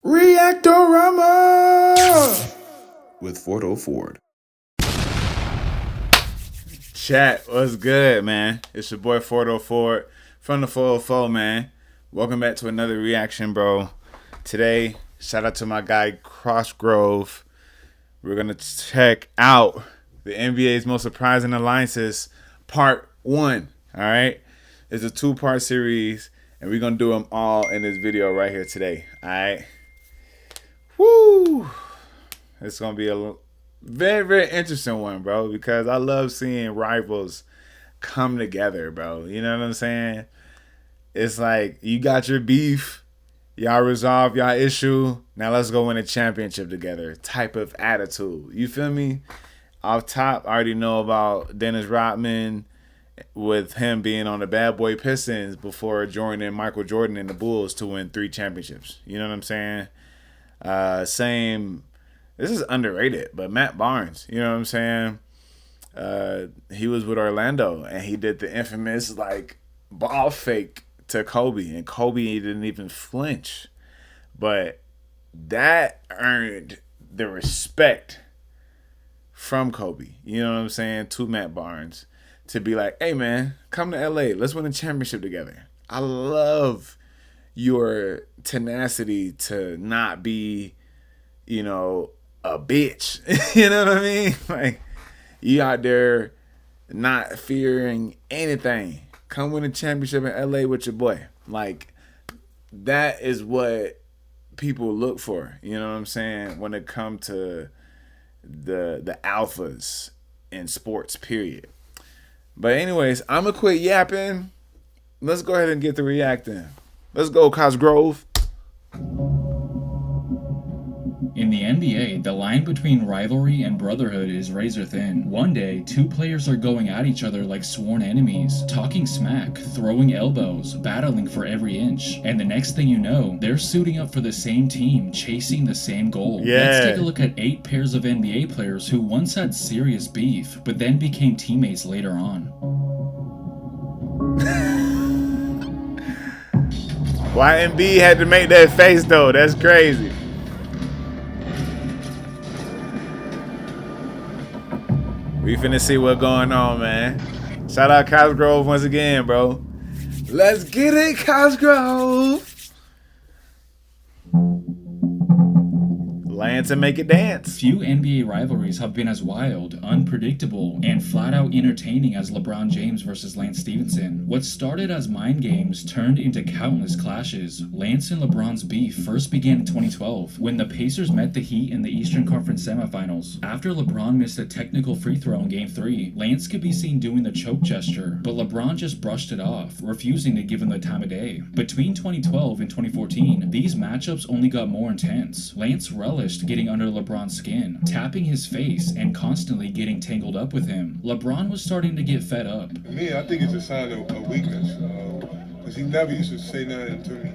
Reactorama with FordOhhFord. Chat, what's good, man? It's your boy FordOhhFord from the 404, man. Welcome back to another reaction, bro. Today, shout out to my guy Crossgrove. We're gonna check out the NBA's most surprising alliances, part 1. All right, it's a 2-part series, and we're gonna do them all in this video right here today. All right. Woo! It's gonna be a very, very interesting one, bro, because I love seeing rivals come together, bro. You know what I'm saying? It's like you got your beef, y'all resolve y'all issue, now let's go win a championship together type of attitude. You feel me? Off top, I already know about Dennis Rodman with him being on the Bad Boy Pistons before joining Michael Jordan and the Bulls to win 3 championships. You know what I'm saying? Same. This is underrated, but Matt Barnes, you know what I'm saying? He was with Orlando, and he did the infamous like ball fake to Kobe, and Kobe didn't even flinch. But that earned the respect from Kobe, you know what I'm saying, to Matt Barnes, to be like, hey man, come to LA, let's win a championship together. I love your tenacity to not be, you know, a bitch. You know what I mean? Like, you out there not fearing anything. Come win a championship in LA with your boy. Like, that is what people look for, you know what I'm saying, when it comes to the alphas in sports, period. But anyways, I'm gonna quit yapping. Let's go ahead and get to reacting. Let's go, Cosgrove. In the NBA, the line between rivalry and brotherhood is razor thin. One day, 2 players are going at each other like sworn enemies, talking smack, throwing elbows, battling for every inch. And the next thing you know, they're suiting up for the same team, chasing the same goal. Yeah. Let's take a look at 8 pairs of NBA players who once had serious beef, but then became teammates later on. Why MB had to make that face though? That's crazy. We finna see what's going on, man. Shout out Cosgrove once again, bro. Let's get it, Cosgrove. Land to make it dance. Few NBA rivalries have been as wild, unpredictable, and flat out entertaining as LeBron James versus Lance Stephenson. What started as mind games turned into countless clashes. Lance and LeBron's beef first began in 2012 when the Pacers met the Heat in the Eastern Conference semifinals. After LeBron missed a technical free throw in Game 3, Lance could be seen doing the choke gesture, but LeBron just brushed it off, refusing to give him the time of day. Between 2012 and 2014, these matchups only got more intense. Lance relished getting under LeBron's skin, tapping his face, and constantly getting tangled up with him. LeBron was starting to get fed up. To me, I think it's a sign of weakness, because he never used to say nothing to me.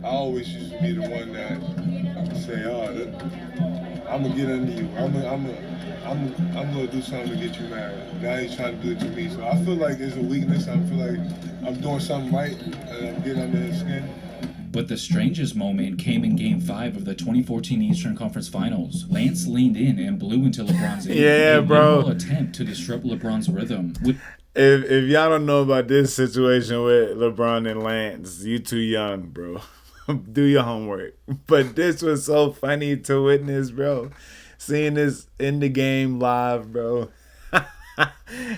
I always used to be the one that say, I'm gonna get under you. I'm gonna do something to get you married. Now he's trying to do it to me. So I feel like it's a weakness. I feel like I'm doing something right, and I'm getting under his skin. But the strangest moment came in Game 5 of the 2014 Eastern Conference Finals. Lance leaned in and blew into LeBron's ear. Yeah, bro. A attempt to disrupt LeBron's rhythm. If y'all don't know about this situation with LeBron and Lance, you too young, bro. Do your homework. But this was so funny to witness, bro. Seeing this in the game live, bro.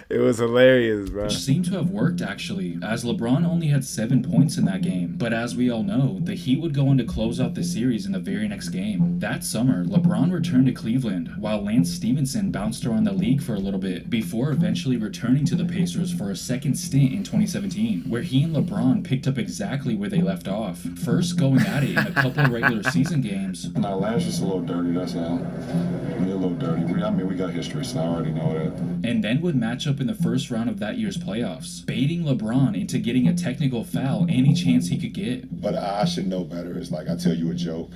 It was hilarious, bro. Which seemed to have worked, actually, as LeBron only had 7 points in that game. But as we all know, the Heat would go on to close out the series in the very next game. That summer, LeBron returned to Cleveland, while Lance Stephenson bounced around the league for a little bit, before eventually returning to the Pacers for a second stint in 2017, where he and LeBron picked up exactly where they left off. First going at it in a couple of regular season games. No, Lance just a little dirty, that's all. We're a little dirty. We got history, so I already know that. And then would match up in the first round of that year's playoffs, baiting LeBron into getting a technical foul any chance he could get. But I should know better. It's like I tell you a joke,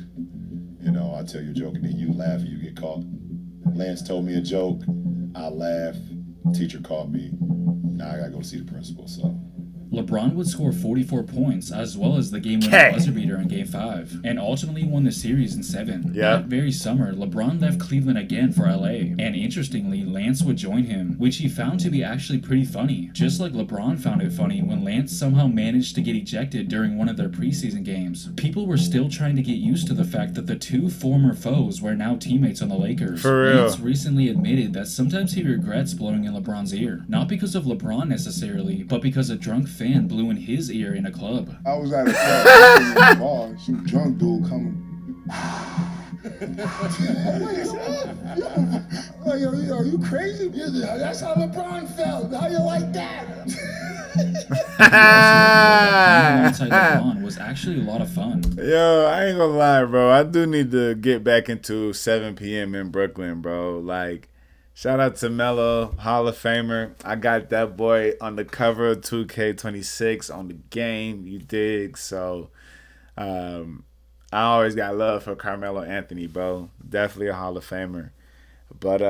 I tell you a joke and then you laugh and you get caught. Lance told me a joke, I laugh, teacher caught me, now I gotta go see the principal, so LeBron would score 44 points, as well as the game-winning buzzer beater in Game 5, and ultimately won the series in 7. Yeah. That very summer, LeBron left Cleveland again for LA, and interestingly, Lance would join him, which he found to be actually pretty funny, just like LeBron found it funny when Lance somehow managed to get ejected during one of their preseason games. People were still trying to get used to the fact that the two former foes were now teammates on the Lakers. For real. Lance recently admitted that sometimes he regrets blowing in LeBron's ear, not because of LeBron necessarily, but because a drunk fan blew in his ear in a club. I was at a club in the bar, some drunk dude coming. Yo, you crazy? That's how LeBron felt. How you like that? Inside LeBron was actually a lot of fun. Yo, I ain't gonna lie, bro. I do need to get back into 7 p.m. in Brooklyn, bro. Like, shout out to Melo, Hall of Famer. I got that boy on the cover of 2K26 on the game, you dig? So, I always got love for Carmelo Anthony, bro. Definitely a Hall of Famer. But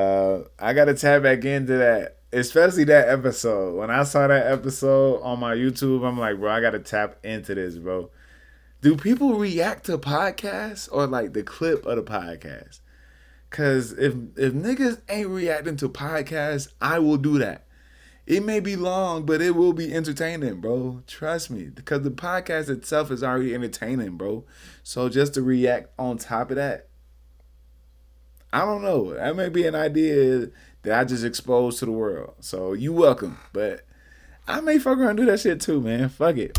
I got to tap back into that, especially that episode. When I saw that episode on my YouTube, I'm like, bro, I got to tap into this, bro. Do people react to podcasts or like the clip of the podcast? Because if niggas ain't reacting to podcasts, I will do that. It may be long, but it will be entertaining, bro. Trust me. Because the podcast itself is already entertaining, bro. So just to react on top of that, I don't know. That may be an idea that I just exposed to the world. So you welcome. But I may fuck around and do that shit too, man. Fuck it.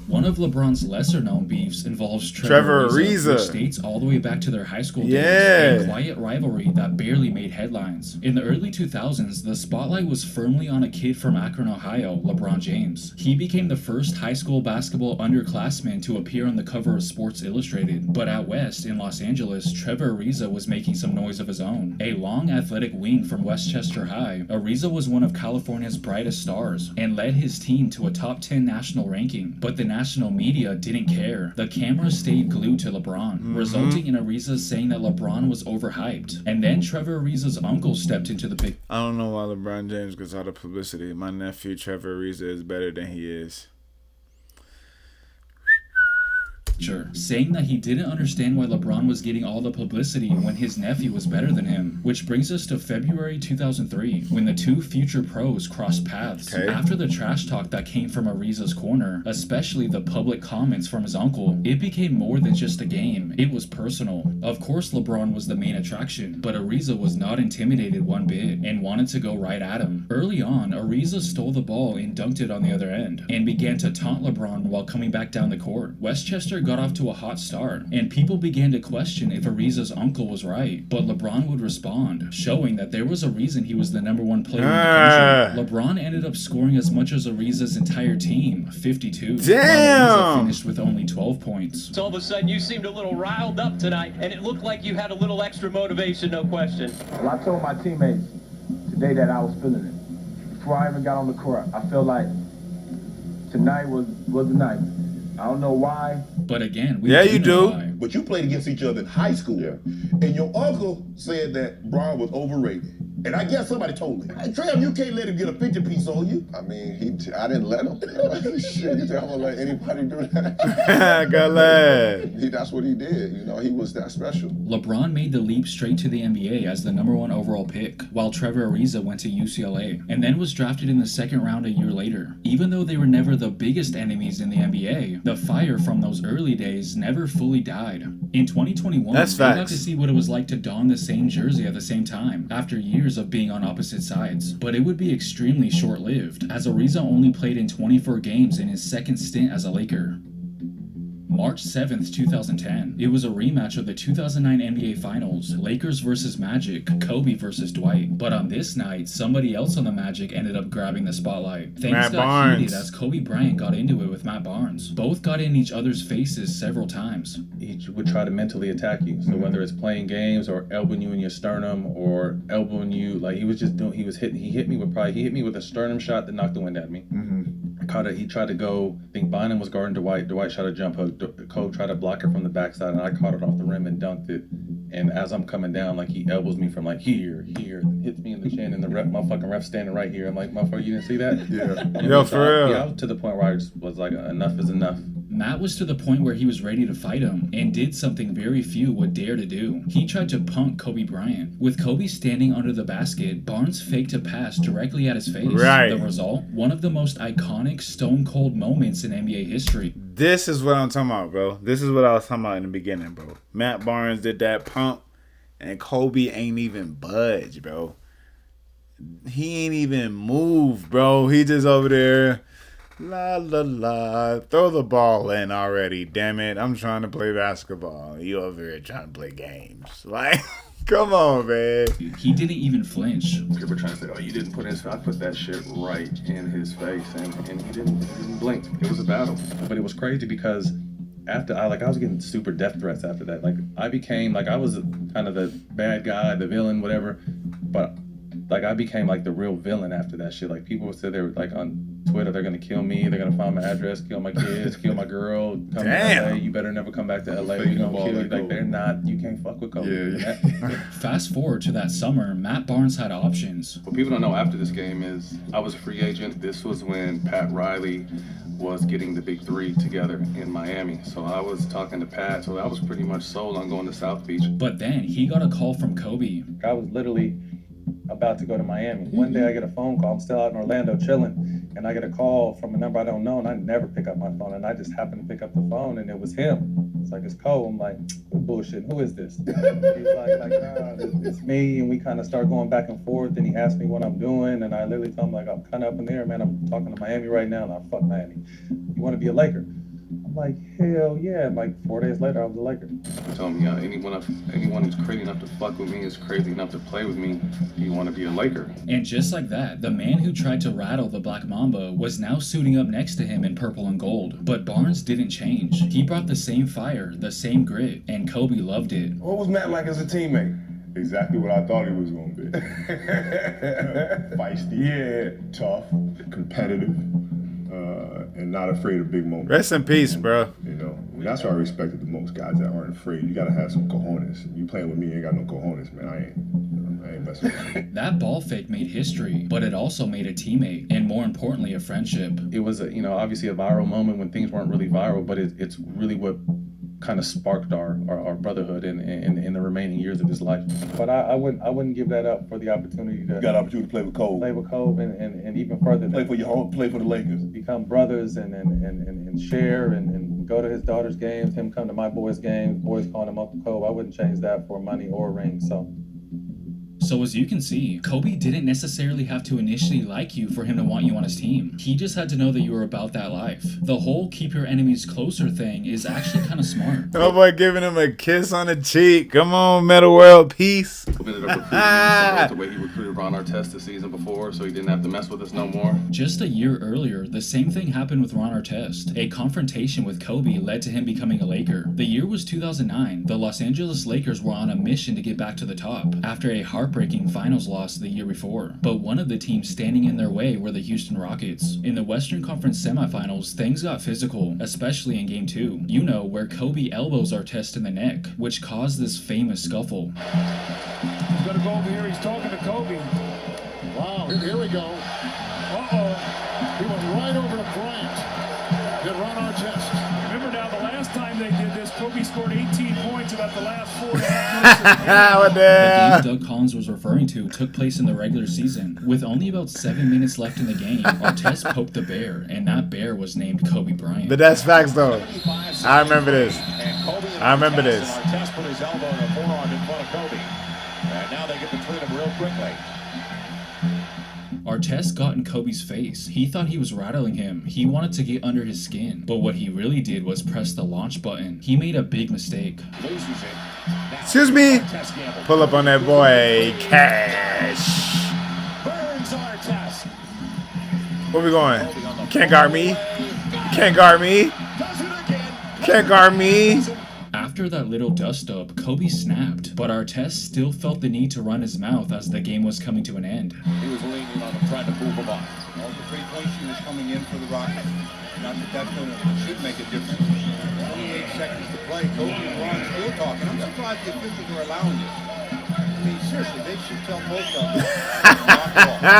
One of LeBron's lesser-known beefs involves Trevor Trevor Ariza, Ariza. which dates all the way back to their high school days, Yeah. a quiet rivalry that barely made headlines. In the early 2000s, the spotlight was firmly on a kid from Akron, Ohio, LeBron James. He became the first high school basketball underclassman to appear on the cover of Sports Illustrated. But out west, in Los Angeles, Trevor Ariza was making some noise of his own. A long, athletic wing from Westchester High, Ariza was one of California's brightest stars and led his team to a top 10 national ranking. But the national media didn't care. The camera stayed glued to LeBron, resulting in Ariza saying that LeBron was overhyped. And then Trevor Ariza's uncle stepped into the picture. I don't know why LeBron James gets all the publicity. My nephew Trevor Ariza is better than he is. Saying that he didn't understand why LeBron was getting all the publicity when his nephew was better than him. Which brings us to February 2003, when the two future pros crossed paths. Okay. After the trash talk that came from Ariza's corner, especially the public comments from his uncle, it became more than just a game. It was personal. Of course LeBron was the main attraction, but Ariza was not intimidated one bit and wanted to go right at him. Early on, Ariza stole the ball and dunked it on the other end, and began to taunt LeBron while coming back down the court. Westchester got off to a hot start, and people began to question if Ariza's uncle was right, but LeBron would respond, showing that there was a reason he was the #1 player in the country. LeBron ended up scoring as much as Ariza's entire team, 52. While Ariza finished with only 12 points. So all of a sudden you seemed a little riled up tonight, and it looked like you had a little extra motivation, no question. Well, I told my teammates today that I was feeling it. Before I even got on the court, I felt like tonight was the night. I don't know why. But again, we Yeah, do you know do. why. But you played against each other in high school. And your uncle said that Braun was overrated. And I guess somebody told me. Hey, Trev, you can't let him get a 50 piece on you. I mean, I didn't let him. Shit, I'm gonna let anybody do that. Got laugh. That's what he did. You know, he was that special. LeBron made the leap straight to the NBA as the #1 overall pick, while Trevor Ariza went to UCLA, and then was drafted in the second round a year later. Even though they were never the biggest enemies in the NBA, the fire from those early days never fully died. In 2021, That's they got facts. to see what it was like to don the same jersey at the same time, after years of being on opposite sides. But it would be extremely short-lived, as Ariza only played in 24 games in his second stint as a Laker. March 7th, 2010. It was a rematch of the 2009 NBA Finals, Lakers versus Magic, Kobe versus Dwight. But on this night, somebody else on the Magic ended up grabbing the spotlight. Things Matt got Barnes. heated as Kobe Bryant got into it with Matt Barnes. Both got in each other's faces several times. He would try to mentally attack you. So whether it's playing games or elbowing you in your sternum or elbowing you, like he hit me with a sternum shot that knocked the wind out of me. He tried to go, I think Bynum was guarding Dwight. Dwight shot a jump hook. Kobe tried to block it from the backside, and I caught it off the rim and dunked it. And as I'm coming down, like he elbows me from like here, hits me in the chin, and the motherfucking ref standing right here. I'm like, motherfucker, you didn't see that? Yeah. Yo, for real. Yeah, I was to the point where I just was like, enough is enough. Matt was to the point where he was ready to fight him and did something very few would dare to do. He tried to punk Kobe Bryant. With Kobe standing under the basket, Barnes faked a pass directly at his face. Right. The result? One of the most iconic stone cold moments in NBA history. This is what I'm talking about, bro. This is what I was talking about in the beginning, bro. Matt Barnes did that pump, and Kobe ain't even budge, bro. He ain't even move, bro. He just over there. La la la, throw the ball in already, damn it. I'm trying to play basketball. You over here trying to play games. Like, come on, man. He didn't even flinch. People trying to say, oh, you didn't put his face. I put that shit right in his face, and he didn't blink. It was a battle. But it was crazy because after I was getting super death threats after that. Like, I became, like, I was kind of the bad guy, the villain, whatever. But, like, I became, like, the real villain after that shit. Like, people would say they were, like, on Twitter, they're gonna kill me, they're gonna find my address, kill my kids, kill my girl, come to LA, you better never come back to LA, we're gonna kill you. Like, they're not, you can't fuck with Kobe. Yeah. Fast forward to that summer, Matt Barnes had options. What people don't know after this game is I was a free agent. This was when Pat Riley was getting the big three together in Miami. So I was talking to Pat, so I was pretty much sold on going to South Beach. But then he got a call from Kobe. I was literally about to go to Miami. One day I get a phone call, I'm still out in Orlando chilling, and I get a call from a number I don't know, and I never pick up my phone, and I just happened to pick up the phone, and it was him. It's like, it's Cole. I'm like, what bullshit, who is this? He's like, nah, it's me, and we kind of start going back and forth, and he asked me what I'm doing, and I literally told him, like, I'm kind of up in the air, man, I'm talking to Miami right now, and I fuck Miami. You want to be a Laker? I'm like, hell yeah. And like 4 days later, I was a Laker. He told me, anyone who's crazy enough to fuck with me is crazy enough to play with me. You want to be a Laker. And just like that, the man who tried to rattle the Black Mamba was now suiting up next to him in purple and gold. But Barnes didn't change. He brought the same fire, the same grit, and Kobe loved it. What was Matt like as a teammate? Exactly what I thought he was going to be. Feisty, Yeah. tough, competitive, and not afraid of big moments. Rest in peace, bro. You know, and that's what I respected the most, guys that aren't afraid. You got to have some cojones. You playing with me, you ain't got no cojones, man. I ain't messing with you. That ball fake made history, but it also made a teammate, and more importantly, a friendship. It was, obviously a viral moment when things weren't really viral, but it's really what kind of sparked our brotherhood in the remaining years of his life. But I wouldn't give that up for the opportunity to You got an opportunity to play with Cole. play with Kobe and even further Play for your home, play for the Lakers. become brothers and share and go to his daughter's games, him come to my boys' games, boys calling him Uncle Kobe. I wouldn't change that for money or a ring. So as you can see, Kobe didn't necessarily have to initially like you for him to want you on his team. He just had to know that you were about that life. The whole keep your enemies closer thing is actually kind of smart. Oh boy, giving him a kiss on the cheek. Come on, Metal World Peace. We ended up recruiting him the way he recruited Ron Artest the season before, so he didn't have to mess with us no more. Just a year earlier, the same thing happened with Ron Artest. A confrontation with Kobe led to him becoming a Laker. The year was 2009. The Los Angeles Lakers were on a mission to get back to the top after a heartbreaking finals loss the year before. But one of the teams standing in their way were the Houston Rockets. In the Western Conference semifinals, things got physical, especially in Game 2. You know, where Kobe elbows Artest in the neck, which caused this famous scuffle. He's gonna go over here, he's talking to Kobe. Wow. Here we go. Uh-oh. He went right over to Bryant. Did Ron Artest. Remember now, the last time they did this, Kobe scored 18 points about the last 4.5 minutes of the game. What the The hell? game Doug Collins was referring to took place in the regular season. With only about 7 minutes left in the game, Artest poked the bear, and that bear was named Kobe Bryant. But that's facts, though. I remember this. I remember this. Artest put his elbow and a forearm in front of Kobe. And now they get between them real quickly. Artest got in Kobe's face. He thought he was rattling him. He wanted to get under his skin. But what he really did was press the launch button. He made a big mistake. Loses it. Now, Excuse me. Artest gamble. Pull up on that boy, Cash. Burns Artest. Where we going? Can't guard me. Can't guard me. Does it again. Can't guard me. After that little dust-up, Kobe snapped. But Artest still felt the need to run his mouth as the game was coming to an end. He was leaning on him, trying to move him on. All the three-point shooters coming in for the Rockets. Not that should make a difference. 28 seconds to play. Kobe and Ron still talking. I'm surprised the officials are allowing this. I mean, seriously, they should tell both of them. Well,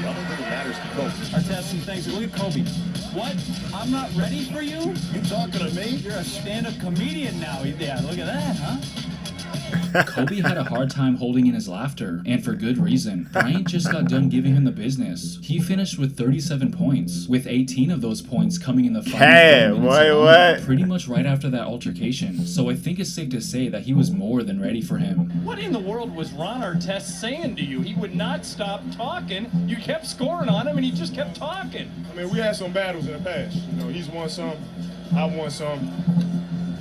I don't think it matters to Kobe. Our testing things. Look at Kobe. What? I'm not ready for you? You talking to me? You're a stand-up comedian now. Yeah, look at that, huh? Kobe had a hard time holding in his laughter, and for good reason. Bryant just got done giving him the business. He finished with 37 points, with 18 of those points coming in the final what? pretty much right after that altercation. So I think it's safe to say that he was more than ready for him. What in the world was Ron Artest saying to you? He would not stop talking. You kept scoring on him, and he just kept talking. I mean, we had some battles in the past. You know, he's won some, I've won some,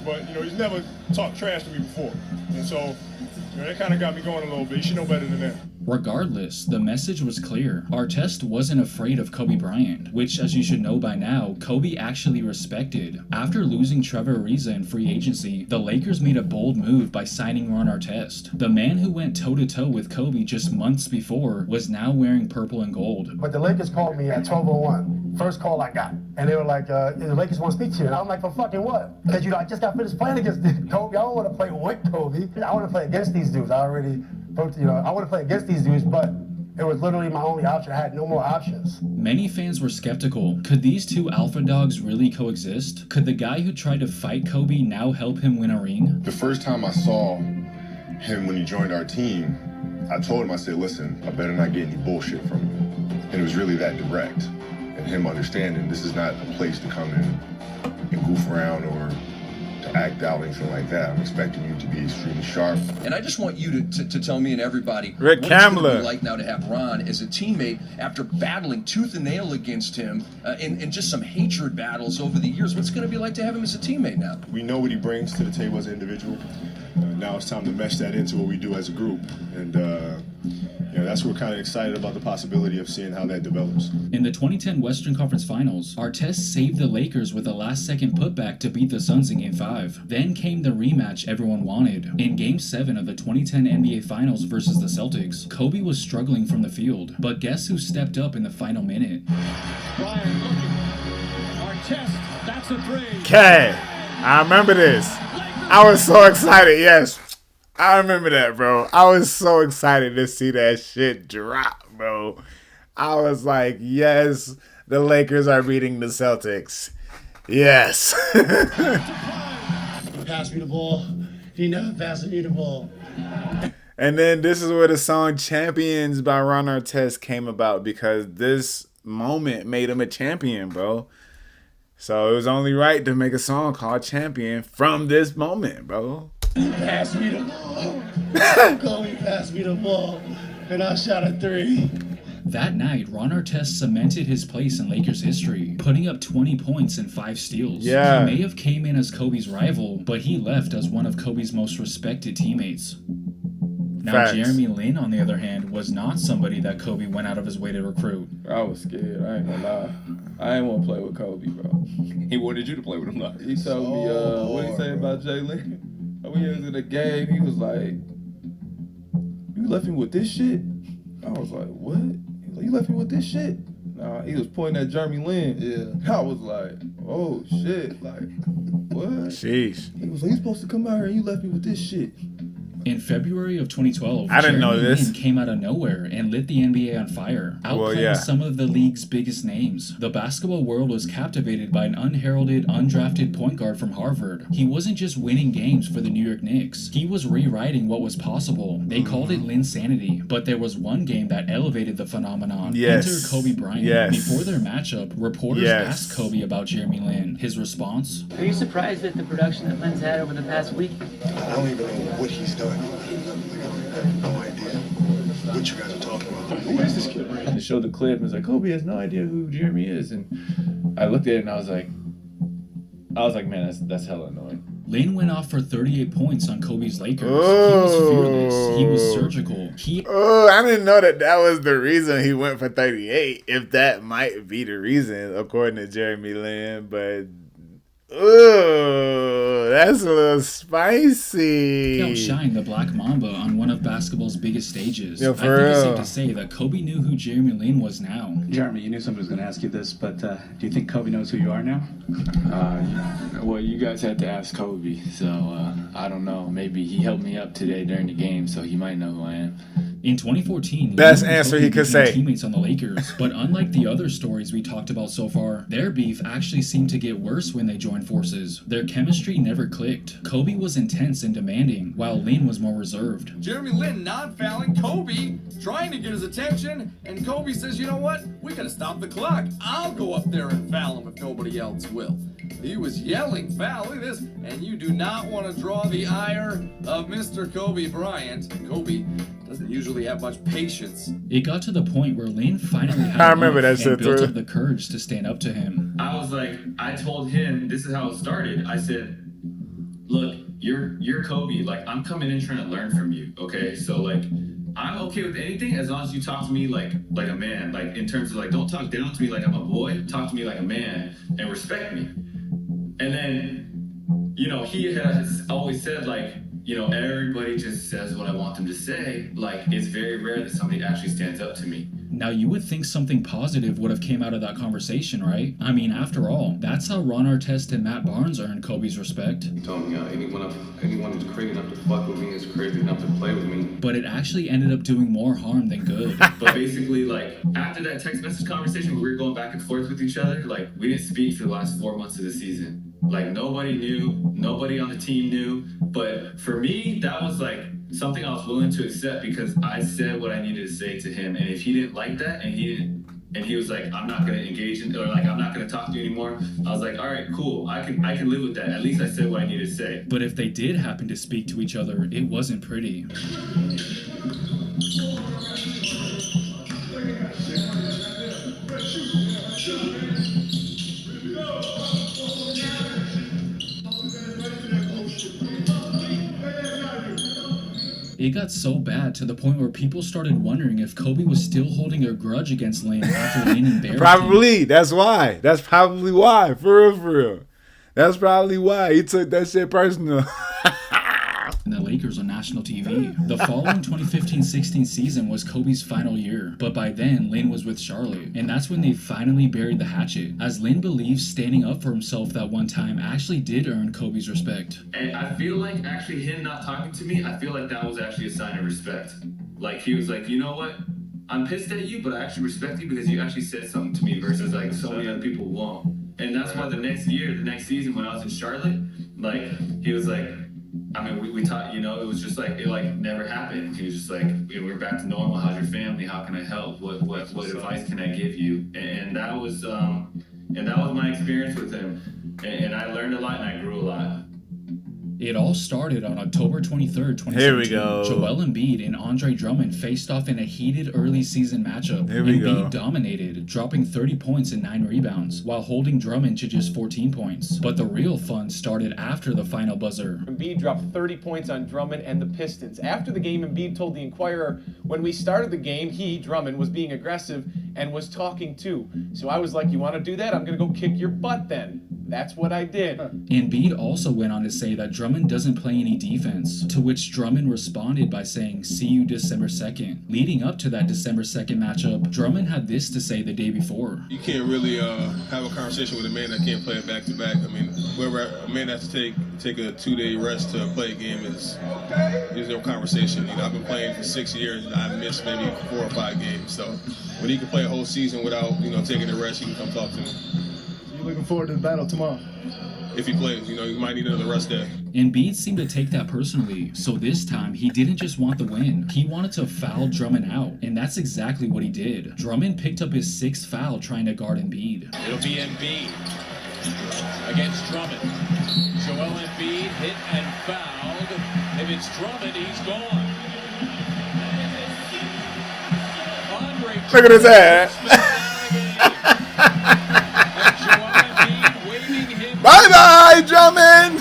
but you know, he's never talked trash to me before, and so you know, that kind of got me going a little bit. You should know better than that. Regardless, the message was clear. Artest wasn't afraid of Kobe Bryant, which, as you should know by now, Kobe actually respected. After losing Trevor Ariza in free agency, the Lakers made a bold move by signing Ron Artest. The man who went toe-to-toe with Kobe just months before was now wearing purple and gold. But the Lakers called me at 12:01. First call I got. And they were like, the Lakers want to speak to you. And I'm like, for fucking what? Because, you know, I just got finished playing against Kobe. I don't want to play with Kobe. I want to play against these dudes. I want to play against these dudes, but it was literally my only option. I had no more options. Many fans were skeptical. Could these two alpha dogs really coexist? Could the guy who tried to fight Kobe now help him win a ring? The first time I saw him when he joined our team, I told him, I said, listen, I better not get any bullshit from you. And it was really that direct. And him understanding this is not a place to come in and goof around or to act out or anything like that. I'm expecting you to be extremely sharp. And I just want you to tell me and everybody Rick what it's going to Kamler. be like now to have Ron as a teammate after battling tooth and nail against him in just some hatred battles over the years. What's it going to be like to have him as a teammate now? We know what he brings to the table as an individual. Now it's time to mesh that into what we do as a group. And you know, that's what we're kind of excited about, the possibility of seeing how that develops. In the 2010 Western Conference Finals, Artest saved the Lakers with a last-second putback to beat the Suns in Game 5. Then came the rematch everyone wanted. In Game 7 of the 2010 NBA Finals versus the Celtics, Kobe was struggling from the field. But guess who stepped up in the final minute? Bryant looking. Artest, that's a three. Okay, I remember this. I was so excited. Yes, I remember that, bro. I was so excited to see that shit drop, bro. I was like, yes, the Lakers are beating the Celtics. Yes. Pass me the ball. He never passed me the ball. And then this is where the song Champions by Ron Artest came about, because this moment made him a champion, bro. So it was only right to make a song called Champion from this moment, bro. Pass me the ball. Kobe passed me the ball, and I shot a three. That night, Ron Artest cemented his place in Lakers history, putting up 20 points and 5 steals. Yeah. He may have came in as Kobe's rival, but he left as one of Kobe's most respected teammates. Now, Facts. Jeremy Lin, on the other hand, was not somebody that Kobe went out of his way to recruit. I was scared. I ain't gonna lie. I ain't want to play with Kobe, bro. He wanted you to play with him, though. He told me, what did he say about Jalen? When he was in the game, he was like, "You left me with this shit?" I was like, "What?" He was like, "You left me with this shit?" Nah, he was pointing at Jeremy Lin. Yeah. I was like, "Oh shit!" Like, what? Sheesh. He was like, "You supposed to come out here and you left me with this shit." In February of 2012, I didn't know Jeremy this. Lin came out of nowhere and lit the NBA on fire, outplaying yeah. some of the league's biggest names. The basketball world was captivated by an unheralded, undrafted point guard from Harvard. He wasn't just winning games for the New York Knicks. He was rewriting what was possible. They called it Linsanity, but there was one game that elevated the phenomenon. Yes. Enter Kobe Bryant. Yes. Before their matchup, reporters asked Kobe about Jeremy Lin. His response? Are you surprised at the production that Lin's had over the past week? I don't even know what he's done. I have no idea what you guys are talking about. Who is this kid? They showed the clip and was like, Kobe has no idea who Jeremy is. And I looked at it and I was like, man, that's hella annoying. Lin went off for 38 points on Kobe's Lakers. He was fearless. He was surgical. I didn't know that was the reason he went for 38. If that might be the reason, according to Jeremy Lin. But, that's a little spicy. Outshine the Black Mamba on one of basketball's biggest stages. Yo, I for think it's real. safe to say that Kobe knew who Jeremy Lin was now. Jeremy, you knew somebody was going to ask you this, but do you think Kobe knows who you are now? Well, you guys had to ask Kobe, so I don't know. Maybe he helped me up today during the game, so he might know who I am. In 2014, Best Lin and answer Kobe he could became say. teammates on the Lakers, but unlike the other stories we talked about so far, their beef actually seemed to get worse when they joined forces. Their chemistry never clicked. Kobe was intense and demanding, while Lin was more reserved. Jeremy Lin not fouling Kobe, trying to get his attention, and Kobe says, you know what? We gotta stop the clock. I'll go up there and foul him if nobody else will. He was yelling foul, look at this, and you do not want to draw the ire of Mr. Kobe Bryant. Kobe doesn't usually have much patience. It got to the point where Lin finally had I remember enough that shit and built too. up the courage to stand up to him. I was like, I told him, this is how it started. I said, look, you're Kobe. Like, I'm coming in trying to learn from you, okay? So, like, I'm okay with anything as long as you talk to me like a man. Like, in terms of, like, don't talk down to me like I'm a boy. Talk to me like a man and respect me. And then, you know, he has always said, like, you know, everybody just says what I want them to say. Like, it's very rare that somebody actually stands up to me. Now, you would think something positive would have came out of that conversation, right? I mean, after all, that's how Ron Artest and Matt Barnes earned Kobe's respect. He told me, anyone who's crazy enough to fuck with me is crazy enough to play with me. But it actually ended up doing more harm than good. But basically, like, after that text message conversation where we were going back and forth with each other, like, we didn't speak for the last 4 months of the season. Like, nobody knew, nobody on the team knew. But for me, that was like something I was willing to accept because I said what I needed to say to him. And if he didn't like that and he was like, I'm not gonna engage in, or like, I'm not gonna talk to you anymore, I was like, all right, cool, I can live with that. At least I said what I needed to say. But if they did happen to speak to each other, it wasn't pretty. It got so bad to the point where people started wondering if Kobe was still holding a grudge against Lin after Lin embarrassed him. Probably. That's why. That's probably why. For real. That's probably why he took that shit personal. And the Lakers on national TV. The following 2015-16 season was Kobe's final year, but by then Lin was with Charlotte, and that's when they finally buried the hatchet, as Lin believes standing up for himself that one time actually did earn Kobe's respect. And I feel like actually him not talking to me, I feel like that was actually a sign of respect. Like, he was like, you know what? I'm pissed at you, but I actually respect you because you actually said something to me versus like so many other people won't. And that's why the next season when I was in Charlotte, like, he was like, I mean, we talked, you know, it was just like, it like never happened. He was just like, we're back to normal. How's your family? How can I help? What advice can I give you? And that was my experience with him. And I learned a lot and I grew a lot. It all started on October 23rd, 2017. Here we go. Joel Embiid and Andre Drummond faced off in a heated early season matchup. Here we Embiid go. dominated, dropping 30 points and 9 rebounds, while holding Drummond to just 14 points. But the real fun started after the final buzzer. Embiid dropped 30 points on Drummond and the Pistons. After the game, Embiid told the Inquirer, when we started the game, he, Drummond, was being aggressive and was talking too. So I was like, you want to do that? I'm going to go kick your butt then. That's what I did. Embiid also went on to say that Drummond doesn't play any defense, to which Drummond responded by saying, see you December 2nd. Leading up to that December 2nd matchup, Drummond had this to say the day before. You can't really have a conversation with a man that can't play it back to back. I mean, wherever a man has to take a 2-day rest to play a game there's no conversation. You know, I've been playing for 6 years and I've missed maybe 4 or 5 games. So when he can play a whole season without, you know, taking a rest, you can come talk to him. You looking forward to the battle tomorrow? If he plays, you know, you might need another rest day. Embiid seemed to take that personally, so this time he didn't just want the win. He wanted to foul Drummond out, and that's exactly what he did. Drummond picked up his 6th foul trying to guard Embiid. It'll be Embiid against Drummond. Joel Embiid hit and fouled. If it's Drummond, he's gone. Look at his ass. Bye-bye, Drummond.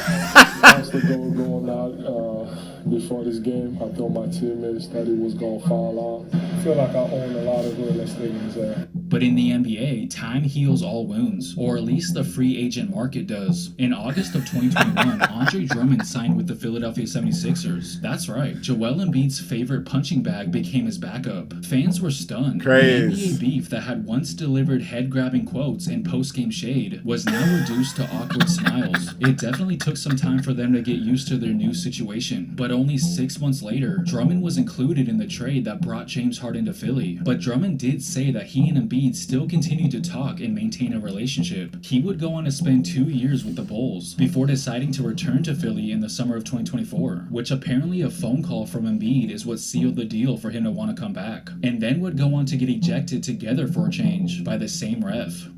That's the goal going out before for this game. I thought my teammates thought he was going to foul out. I feel like I own a lot of real estate in his area. But in the NBA, time heals all wounds, or at least the free agent market does. In August of 2021, Andre Drummond signed with the Philadelphia 76ers. That's right, Joel Embiid's favorite punching bag became his backup. Fans were stunned. Crazy. The NBA beef that had once delivered head-grabbing quotes and post-game shade was now reduced to awkward smiles. It definitely took some time for them to get used to their new situation, but only 6 months later, Drummond was included in the trade that brought James Harden to Philly. But Drummond did say that he and Embiid still continued to talk and maintain a relationship. He would go on to spend 2 years with the Bulls before deciding to return to Philly in the summer of 2024, which apparently a phone call from Embiid is what sealed the deal for him to want to come back, and then would go on to get ejected together for a change by the same ref.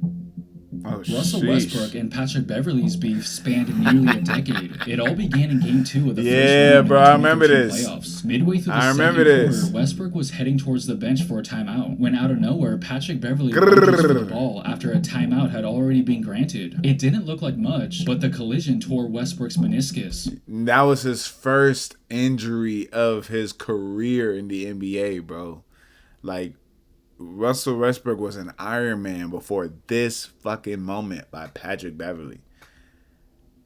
Oh, Russell sheesh. Westbrook and Patrick Beverley's beef spanned nearly a decade. It all began in Game 2 of the Yeah, first round bro, of the I remember 2013 this. playoffs. Midway through the I remember second this. quarter, Westbrook was heading towards the bench for a timeout when out of nowhere, Patrick Beverley reached for the ball after a timeout had already been granted. It didn't look like much, but the collision tore Westbrook's meniscus. That was his first injury of his career in the NBA, bro. Like, Russell Westbrook was an Iron Man before this fucking moment by Patrick Beverley.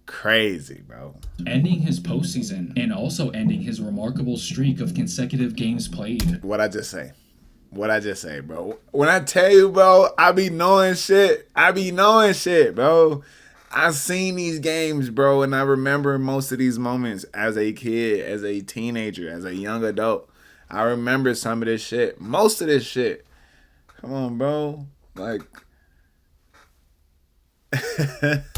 Crazy, bro. Ending his postseason and also ending his remarkable streak of consecutive games played. What I just say, bro. When I tell you, bro, I be knowing shit, bro. I've seen these games, bro, and I remember most of these moments as a kid, as a teenager, as a young adult. I remember some of this shit, most of this shit. Come on, bro. Like,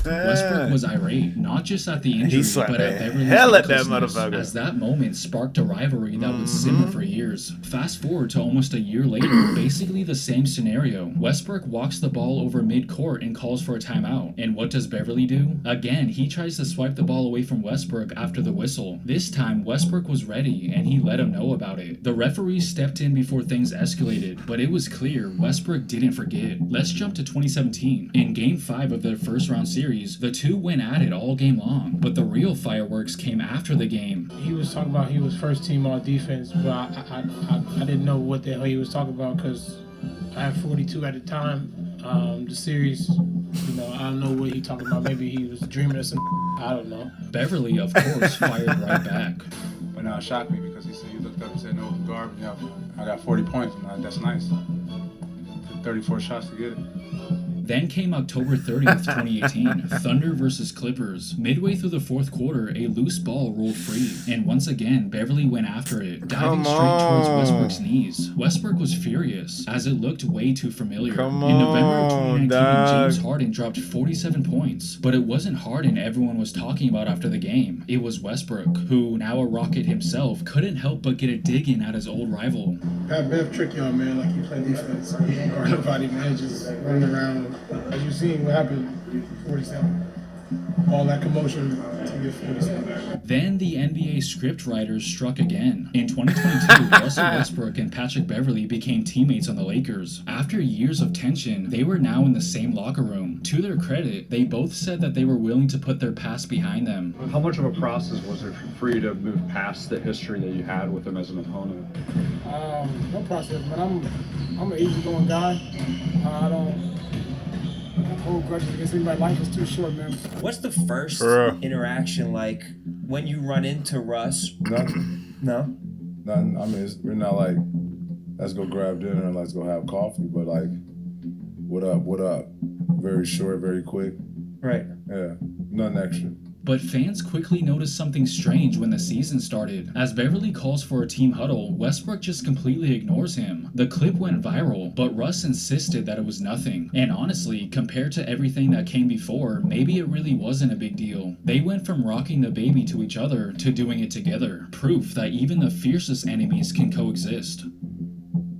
Westbrook was irate, not just at the injury, but at Beverly's hell at that recklessness, motherfucker. as that moment sparked a rivalry that would simmer for years. Fast forward to almost a year later, basically the same scenario. Westbrook walks the ball over mid-court and calls for a timeout. And what does Beverly do? Again, he tries to swipe the ball away from Westbrook after the whistle. This time, Westbrook was ready, and he let him know about it. The referees stepped in before things escalated, but it was clear Westbrook didn't forget. Let's jump to 2017. In Game 5 of their first round series, the two went at it all game long, but the real fireworks came after the game. He was talking about he was first team all defense, but I didn't know what the hell he was talking about because I had 42 at the time. The series, you know, I don't know what he talking about. Maybe he was dreaming of some. I don't know. Beverly, of course, fired right back. But now it shocked me because he said he looked up and said, "No garbage. Yeah, I got 40 points. I'm like, that's nice. Took 34 shots to get it." Then came October 30th, 2018, Thunder versus Clippers. Midway through the fourth quarter, a loose ball rolled free, and once again, Beverly went after it, diving straight towards Westbrook's knees. Westbrook was furious, as it looked way too familiar. In November of 2019, James Harden dropped 47 points, but it wasn't Harden everyone was talking about after the game. It was Westbrook, who, now a Rocket himself, couldn't help but get a dig in at his old rival. Pat Bev trick y'all, man, like you play defense. You don't guard nobody, man, just running around. As you've seen what happened, 47. All that commotion to get 47. Then the NBA scriptwriters struck again. In 2022, Russell Westbrook and Patrick Beverley became teammates on the Lakers. After years of tension, they were now in the same locker room. To their credit, they both said that they were willing to put their past behind them. How much of a process was it for you to move past the history that you had with him as an opponent? No process, man. I'm an easygoing guy. I don't hold grudges against anybody. Life is too short, man. What's the first interaction like when you run into Russ? Nothing. No? Nothing. I mean, we're not like, let's go grab dinner and let's go have coffee, but like, what up? Very short, very quick. Right. Yeah, nothing extra. But fans quickly noticed something strange when the season started. As Beverly calls for a team huddle, Westbrook just completely ignores him. The clip went viral, but Russ insisted that it was nothing. And honestly, compared to everything that came before, maybe it really wasn't a big deal. They went from rocking the baby to each other to doing it together. Proof that even the fiercest enemies can coexist.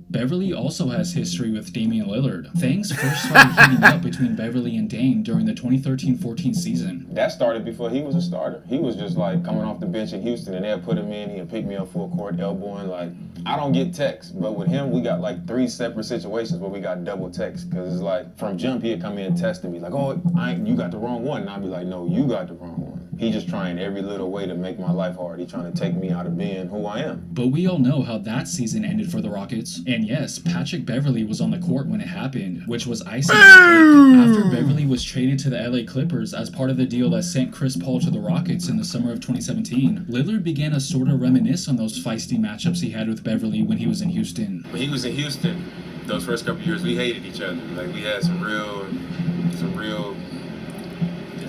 Beverly also has history with Damian Lillard. Things first started heating up between Beverly and Dame during the 2013-14 season. That started before he was a starter. He was just like coming off the bench in Houston and they'll put him in, he'll pick me up full court, elbowing. Like, I don't get texts, but with him, we got like 3 separate situations where we got double texts. Cause it's like, from jump, he'd come in testing me like, oh, you got the wrong one. And I'd be like, no, you got the wrong one. He just trying every little way to make my life hard. He trying to take me out of being who I am. But we all know how that season ended for the Rockets. And yes, Patrick Beverley was on the court when it happened, which was icing on the cake. After Beverley was traded to the LA Clippers as part of the deal that sent Chris Paul to the Rockets in the summer of 2017, Lillard began to sort of reminisce on those feisty matchups he had with Beverley when he was in Houston. When he was in Houston, those first couple years, we hated each other. Like, we had some real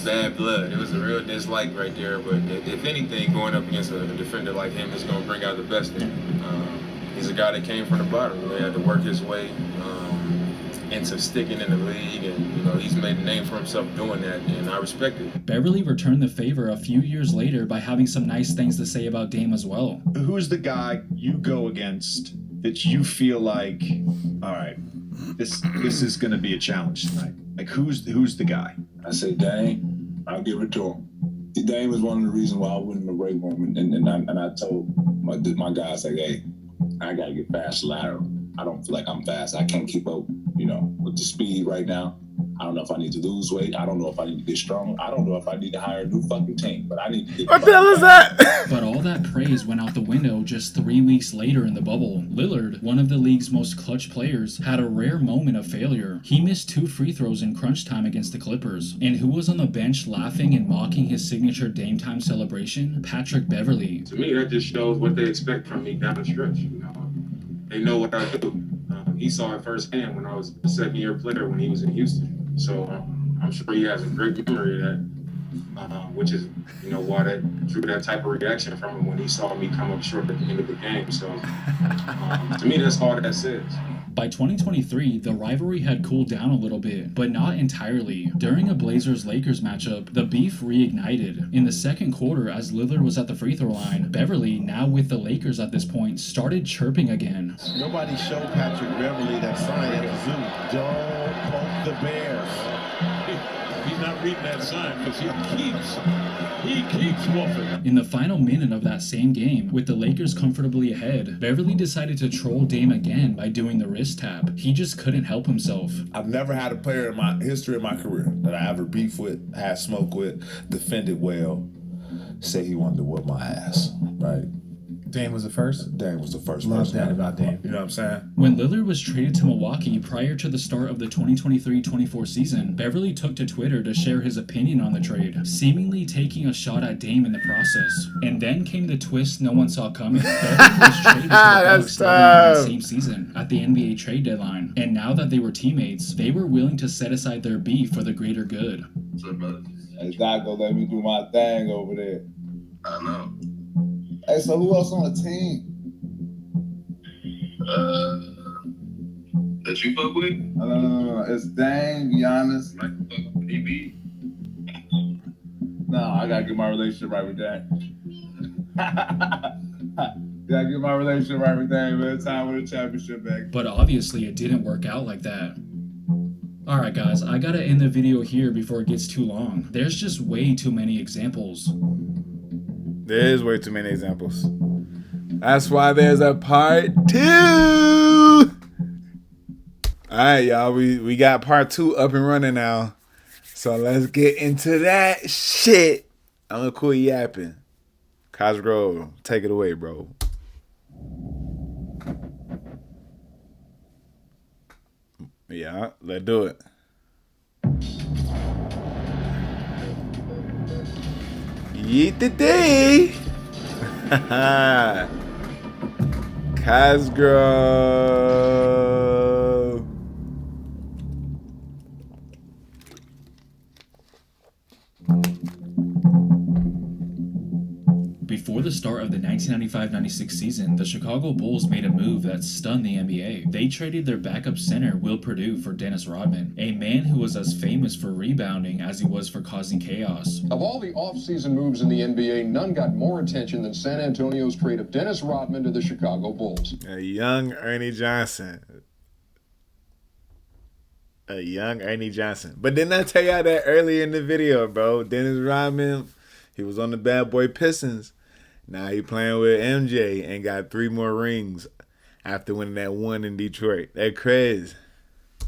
bad blood. It was a real dislike right there. But if anything, going up against a defender like him is going to bring out the best in him. He's a guy that came from the bottom. He had to work his way into sticking in the league, and he's made a name for himself doing that, and I respect it. Beverley returned the favor a few years later by having some nice things to say about Dame as well. Who's the guy you go against that you feel like, all right, this is going to be a challenge tonight? Like, who's the guy? I say Dame. I'll give it to him. Dame is one of the reasons why I went in the break room, and I told my guys, like, hey, I gotta get fast lateral. I don't feel like I'm fast. I can't keep up, with the speed right now. I don't know if I need to lose weight. I don't know if I need to get stronger. I don't know if I need to hire a new fucking team, but I need to get... What the hell is that? But all that praise went out the window just 3 weeks later in the bubble. Lillard, one of the league's most clutch players, had a rare moment of failure. He missed 2 free throws in crunch time against the Clippers. And who was on the bench laughing and mocking his signature Dame time celebration? Patrick Beverley. To me, that just shows what they expect from me down the stretch. They know what I do. He saw it firsthand when I was a second-year player when he was in Houston. So I'm sure he has a great memory of that, which is, why that drew that type of reaction from him when he saw me come up short at the end of the game. So to me, that's all that says. By 2023, the rivalry had cooled down a little bit, but not entirely. During a Blazers-Lakers matchup, the beef reignited. In the second quarter, as Lillard was at the free throw line, Beverley, now with the Lakers at this point, started chirping again. Nobody showed Patrick Beverley that sign at the zoo. Don't poke the Bears. He's not reading that sign because he keeps wolfing. In the final minute of that same game, with the Lakers comfortably ahead, Beverley decided to troll Dame again by doing the wrist tap. He just couldn't help himself. I've never had a player in my history of my career that I ever beefed with, had smoke with, defended well, say he wanted to whip my ass, right? Dame was the first? Dame was the first. Love that about Dame. You know what I'm saying? When Lillard was traded to Milwaukee prior to the start of the 2023-24 season, Beverley took to Twitter to share his opinion on the trade, seemingly taking a shot at Dame in the process. And then came the twist no one saw coming. Beverley was traded to the Bucks later in the same season at the NBA trade deadline. And now that they were teammates, they were willing to set aside their beef for the greater good. Hey, Doc, go let me do my thing over there. I know. Hey, so who else on the team? That you fuck with? No. It's Dame, Giannis. DB. No, I gotta get my relationship right with Dame. Gotta get my relationship right with Dame, man. Time with a championship back. But obviously it didn't work out like that. Alright guys, I gotta end the video here before it gets too long. There's just way too many examples. There is way too many examples. That's why there's a part 2. Alright, y'all. We got part 2 up and running now. So let's get into that shit. I'm gonna quit yapping. Cosgrove, take it away, bro. Yeah, let's do it. Yeet the day. Cosgrove. Before the start of the 1995-96 season, the Chicago Bulls made a move that stunned the NBA. They traded their backup center, Will Perdue, for Dennis Rodman, a man who was as famous for rebounding as he was for causing chaos. Of all the offseason moves in the NBA, none got more attention than San Antonio's trade of Dennis Rodman to the Chicago Bulls. A young Ernie Johnson. But didn't I tell y'all that earlier in the video, bro? Dennis Rodman, he was on the Bad Boy Pistons. Now he playing with MJ and got 3 more rings after winning that one in Detroit. That crazy.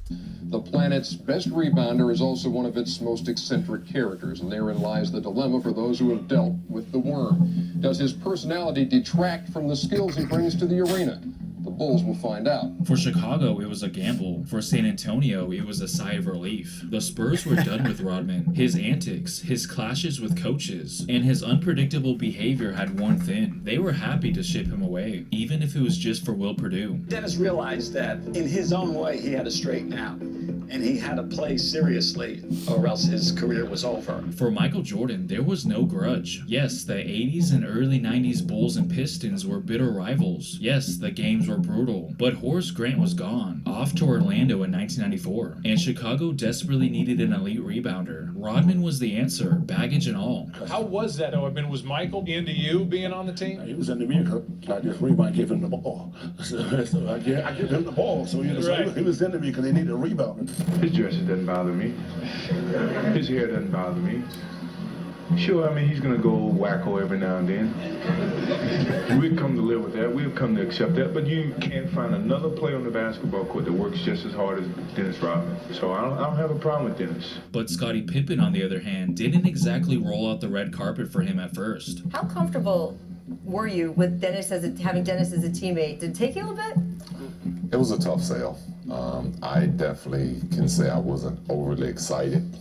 The planet's best rebounder is also one of its most eccentric characters, and therein lies the dilemma for those who have dealt with the worm. Does his personality detract from the skills he brings to the arena? The Bulls will find out. For Chicago, it was a gamble. For San Antonio, it was a sigh of relief. The Spurs were done with Rodman. His antics, his clashes with coaches, and his unpredictable behavior had worn thin. They were happy to ship him away, even if it was just for Will Perdue. Dennis realized that in his own way, he had to straighten out. And he had to play seriously, or else his career was over. For Michael Jordan, there was no grudge. Yes, the 80s and early 90s Bulls and Pistons were bitter rivals. Yes, the games were brutal. But Horace Grant was gone, off to Orlando in 1994. And Chicago desperately needed an elite rebounder. Rodman was the answer, baggage and all. How was that, though? I mean, was Michael into you being on the team? He was into me because I just rebound, give him the ball. So I give him the ball. So, so he was into me because he needed a rebounder. His dresses doesn't bother me. His hair doesn't bother me. Sure, I mean, he's going to go wacko every now and then. We've come to live with that. We've come to accept that. But you can't find another player on the basketball court that works just as hard as Dennis Rodman. So I don't have a problem with Dennis. But Scottie Pippen, on the other hand, didn't exactly roll out the red carpet for him at first. How comfortable were you with Dennis having Dennis as a teammate? Did it take you a little bit? It was a tough sale. I definitely can say I wasn't overly excited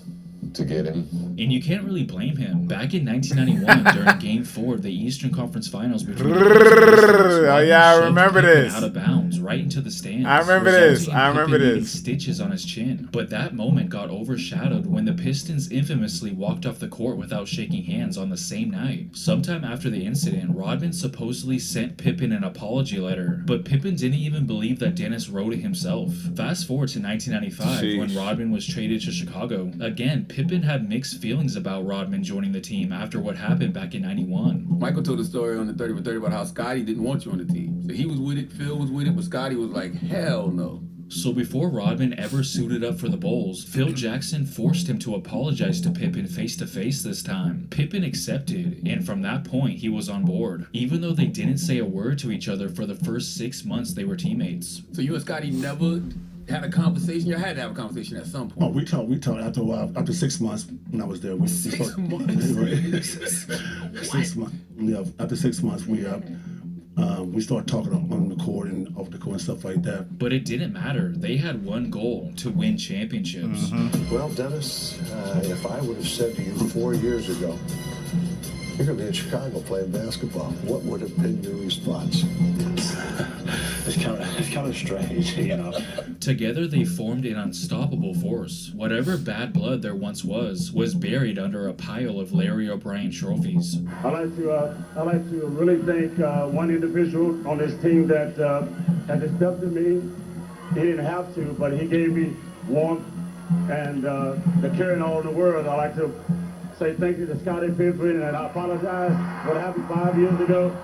to get him. And you can't really blame him. Back in 1991, during Game 4 of the Eastern Conference Finals between oh yeah, I remember this. Out of bounds, right into the stands. I remember this. I remember this. Stitches on his chin. But that moment got overshadowed when the Pistons infamously walked off the court without shaking hands on the same night. Sometime after the incident, Rodman supposedly sent Pippen an apology letter, but Pippen didn't even believe that Dennis wrote it himself. Fast forward to 1995, when Rodman was traded to Chicago. Again, Pippen had mixed feelings about Rodman joining the team after what happened back in 91. Michael told a story on the 30 for 30 about how Scottie didn't want you on the team. So he was with it, Phil was with it, but Scottie was like, hell no. So before Rodman ever suited up for the Bulls, Phil Jackson forced him to apologize to Pippen face-to-face this time. Pippen accepted, and from that point, he was on board, even though they didn't say a word to each other for the first 6 months they were teammates. So you and Scottie never had a conversation? You had to have a conversation at some point. Oh, we talked after a while. After 6 months when I was there. 6 months? 6 months. Yeah, after 6 months, we started talking on the court and off the court and stuff like that. But it didn't matter. They had one goal: to win championships. Well, Dennis, if I would have said to you 4 years ago, you're going to be in Chicago playing basketball, what would have been your response? It's kind of strange, you know. Together they formed an unstoppable force. Whatever bad blood there once was buried under a pile of Larry O'Brien trophies. I'd like to really thank one individual on this team that has accepted me. He didn't have to, but he gave me warmth and the caring all in the world. I'd like to say thank you to Scottie Pippen, and I apologize for what happened 5 years ago.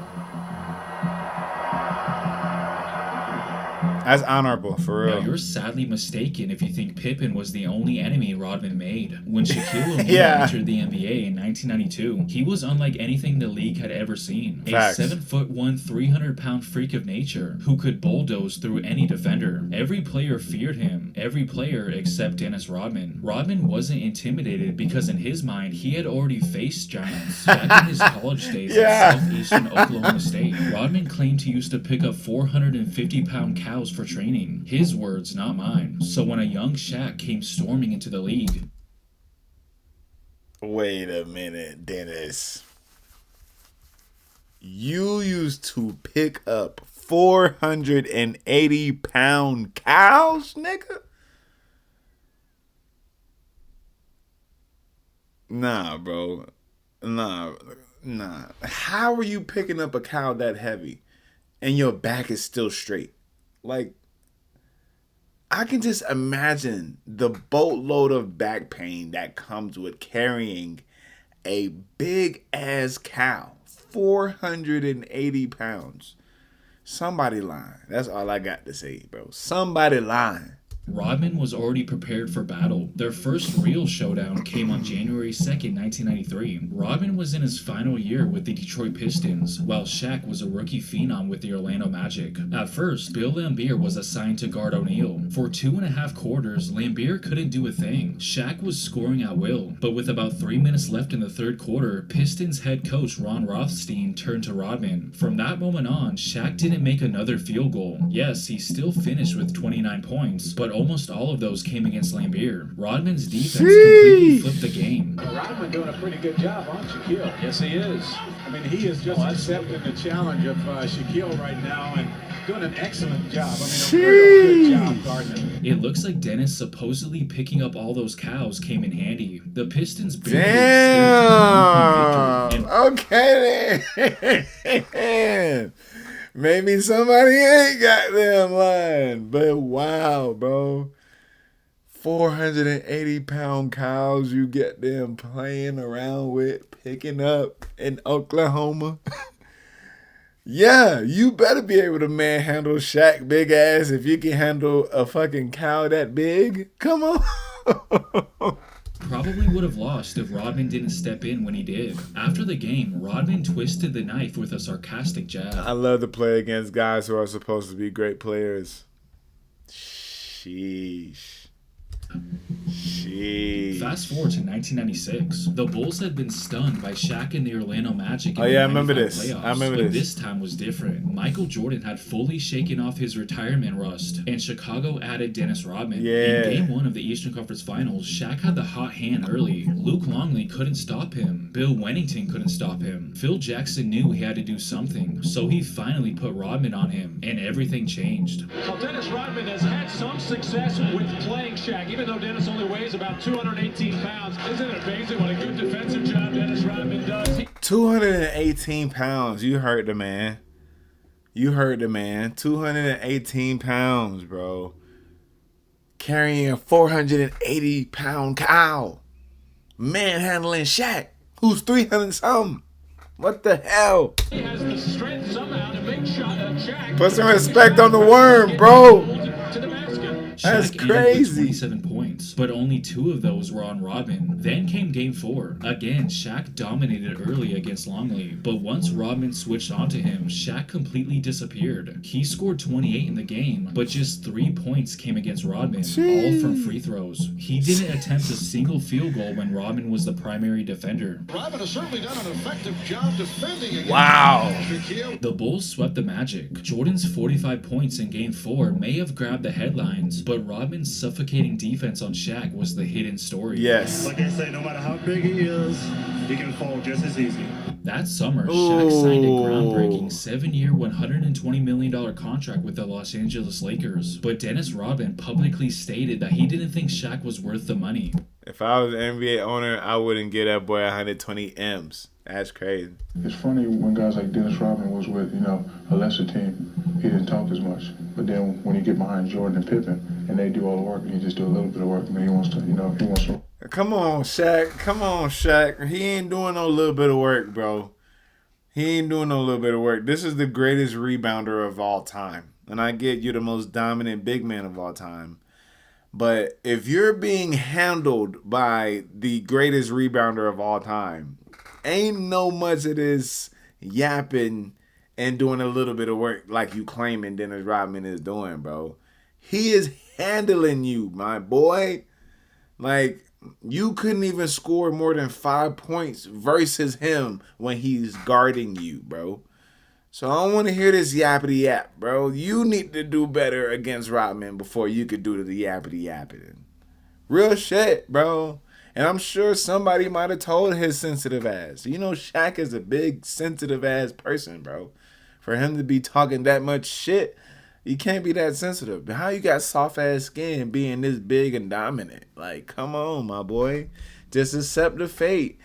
That's honorable, for real. Yeah, you're sadly mistaken if you think Pippen was the only enemy Rodman made. When Shaquille O'Neal entered the NBA in 1992, he was unlike anything the league had ever seen. Facts. A 7'1", 300-pound freak of nature who could bulldoze through any defender. Every player feared him. Every player except Dennis Rodman. Rodman wasn't intimidated because in his mind, he had already faced giants back in his college days at Southeastern Oklahoma State. Rodman claimed he used to pick up 450-pound cows for training. His words, not mine. So when a young Shaq came storming into the league... Wait a minute, Dennis. You used to pick up 480-pound cows, nigga? Nah, bro. Nah. How are you picking up a cow that heavy and your back is still straight? Like, I can just imagine the boatload of back pain that comes with carrying a big ass cow, 480 pounds. Somebody lying. That's all I got to say, bro. Somebody lying. Rodman was already prepared for battle. Their first real showdown came on January 2nd, 1993. Rodman was in his final year with the Detroit Pistons, while Shaq was a rookie phenom with the Orlando Magic. At first, Bill Laimbeer was assigned to guard O'Neal. For 2.5 quarters, Laimbeer couldn't do a thing. Shaq was scoring at will, but with about 3 minutes left in the third quarter, Pistons head coach Ron Rothstein turned to Rodman. From that moment on, Shaq didn't make another field goal. Yes, he still finished with 29 points, but almost all of those came against Laimbeer. Rodman's defense completely flipped the game. Rodman doing a pretty good job on Shaquille. Yes, he is. I mean, he is just accepting the challenge of Shaquille right now and doing an excellent job. I mean, a real good job, Gardner. It looks like Dennis supposedly picking up all those cows came in handy. The Pistons barely Damn. Okay then. Maybe somebody ain't got them line, but wow, bro. 480-pound cows you get them playing around with, picking up in Oklahoma. Yeah, you better be able to manhandle Shaq big ass if you can handle a fucking cow that big. Come on. Probably would have lost if Rodman didn't step in when he did. After the game, Rodman twisted the knife with a sarcastic jab. I love to play against guys who are supposed to be great players. Sheesh. Fast forward to 1996. The Bulls had been stunned by Shaq and the Orlando Magic in I the remember 95 this. playoffs, I remember but this. this time was different. Michael Jordan had fully shaken off his retirement rust, and Chicago added Dennis Rodman. Yeah. In Game 1 of the Eastern Conference Finals, Shaq had the hot hand early. Luke Longley couldn't stop him. Bill Wennington couldn't stop him. Phil Jackson knew he had to do something, so he finally put Rodman on him, and everything changed. So Dennis Rodman has had some success with playing Shaq, even though Dennis only weighs about 218 pounds. Isn't it amazing what a good defensive job Dennis Rodman does? 218 pounds. You heard the man. 218 pounds, bro. Carrying a 480-pound cow. Manhandling Shaq, who's 300 something. What the hell? He has the strength somehow to make Shaq. Put some respect on the worm, bro. That's Shaq ended with crazy. 27 points, but only 2 of those were on Rodman. Then came Game 4. Again, Shaq dominated early against Longley, but once Rodman switched onto him, Shaq completely disappeared. He scored 28 in the game, but just 3 points came against Rodman, all from free throws. He didn't attempt a single field goal when Rodman was the primary defender. Rodman has certainly done an effective job defending against Wow. The Bulls swept the Magic. Jordan's 45 points in Game 4 may have grabbed the headlines, but Rodman's suffocating defense on Shaq was the hidden story. Yes. Like I say, no matter how big he is, he can fall just as easy. That summer, Shaq signed a Ooh. groundbreaking 7-year, $120 million contract with the Los Angeles Lakers. But Dennis Rodman publicly stated that he didn't think Shaq was worth the money. If I was an NBA owner, I wouldn't get that boy 120 M's. That's crazy. It's funny when guys like Dennis Rodman was with, a lesser team, he didn't talk as much. But then when you get behind Jordan and Pippen and they do all the work and you just do a little bit of work, and then he wants to. Come on, Shaq. Come on, Shaq. He ain't doing no little bit of work, bro. He ain't doing no little bit of work. This is the greatest rebounder of all time. And I get you the most dominant big man of all time. But if you're being handled by the greatest rebounder of all time, ain't no much of this yapping and doing a little bit of work like you claiming Dennis Rodman is doing, bro. He is handling you, my boy. Like, you couldn't even score more than 5 points versus him when he's guarding you, bro. So I don't want to hear this yappity yap, bro. You need to do better against Rodman before you could do the yappity yapping. Real shit, bro. And I'm sure somebody might have told his sensitive ass. Shaq is a big, sensitive ass person, bro. For him to be talking that much shit, you can't be that sensitive. But how you got soft ass skin being this big and dominant? Like, come on, my boy. Just accept the fate.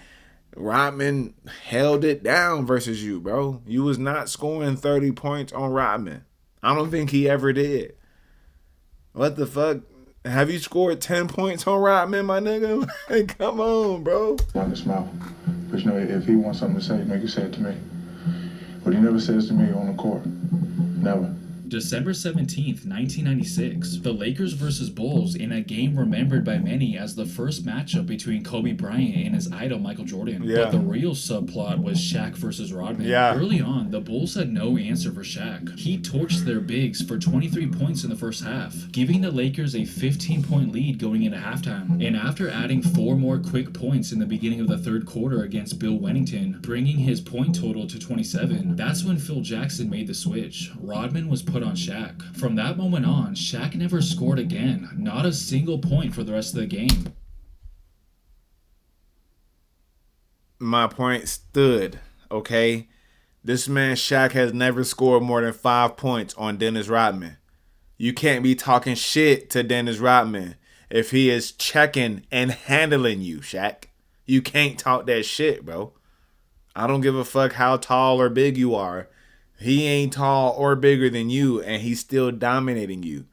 Rodman held it down versus you, bro. You was not scoring 30 points on Rodman. I don't think he ever did. What the fuck? Have you scored 10 points on Rodman, my nigga? Like, come on, bro. I can smile. But if he wants something to say, he say it to me. But he never says to me on the court. Never. December 17th, 1996, the Lakers versus Bulls in a game remembered by many as the first matchup between Kobe Bryant and his idol Michael Jordan. Yeah. But the real subplot was Shaq versus Rodman. Yeah. Early on, the Bulls had no answer for Shaq. He torched their bigs for 23 points in the first half, giving the Lakers a 15-point lead going into halftime. And after adding 4 more quick points in the beginning of the third quarter against Bill Wennington, bringing his point total to 27, that's when Phil Jackson made the switch. Rodman was put on Shaq. From that moment on, Shaq never scored again, not a single point for the rest of the game. My point stood, okay? This man Shaq has never scored more than 5 points on Dennis Rodman. You can't be talking shit to Dennis Rodman if he is checking and handling you, Shaq. You can't talk that shit, bro. I don't give a fuck how tall or big you are. He ain't tall or bigger than you, and he's still dominating you.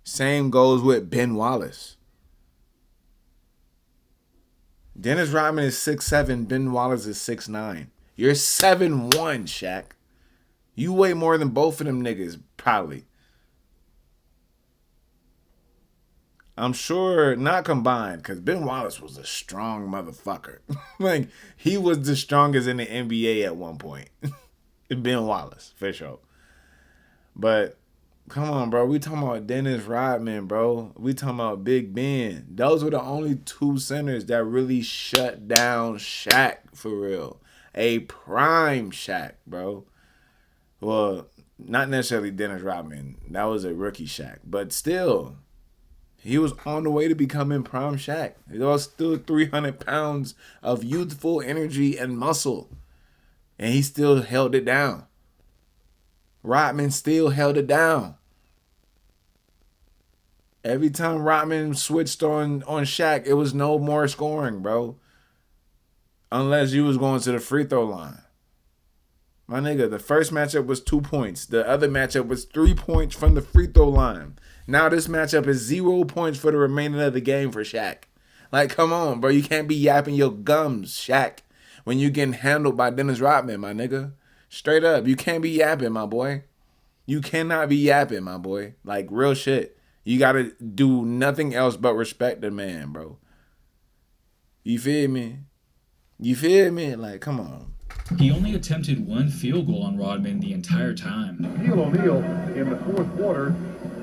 Same goes with Ben Wallace. Dennis Rodman is 6'7", Ben Wallace is 6'9". You're 7'1", Shaq. You weigh more than both of them niggas, probably. I'm sure not combined, because Ben Wallace was a strong motherfucker. Like, he was the strongest in the NBA at one point. Ben Wallace, for sure. But, come on, bro. We talking about Dennis Rodman, bro. We talking about Big Ben. Those were the only 2 centers that really shut down Shaq, for real. A prime Shaq, bro. Well, not necessarily Dennis Rodman. That was a rookie Shaq. But still, he was on the way to becoming prime Shaq. He was still 300 pounds of youthful energy and muscle. And he still held it down. Rodman still held it down. Every time Rodman switched on Shaq, it was no more scoring, bro. Unless you was going to the free throw line. My nigga, the first matchup was 2 points. The other matchup was 3 points from the free throw line. Now this matchup is 0 points for the remainder of the game for Shaq. Like, come on, bro. You can't be yapping your gums, Shaq, when you getting handled by Dennis Rodman, my nigga. Straight up. You can't be yapping, my boy. You cannot be yapping, my boy. Like, real shit. You got to do nothing else but respect the man, bro. You feel me? You feel me? Like, come on. He only attempted 1 field goal on Rodman the entire time. Shaquille O'Neal in the fourth quarter,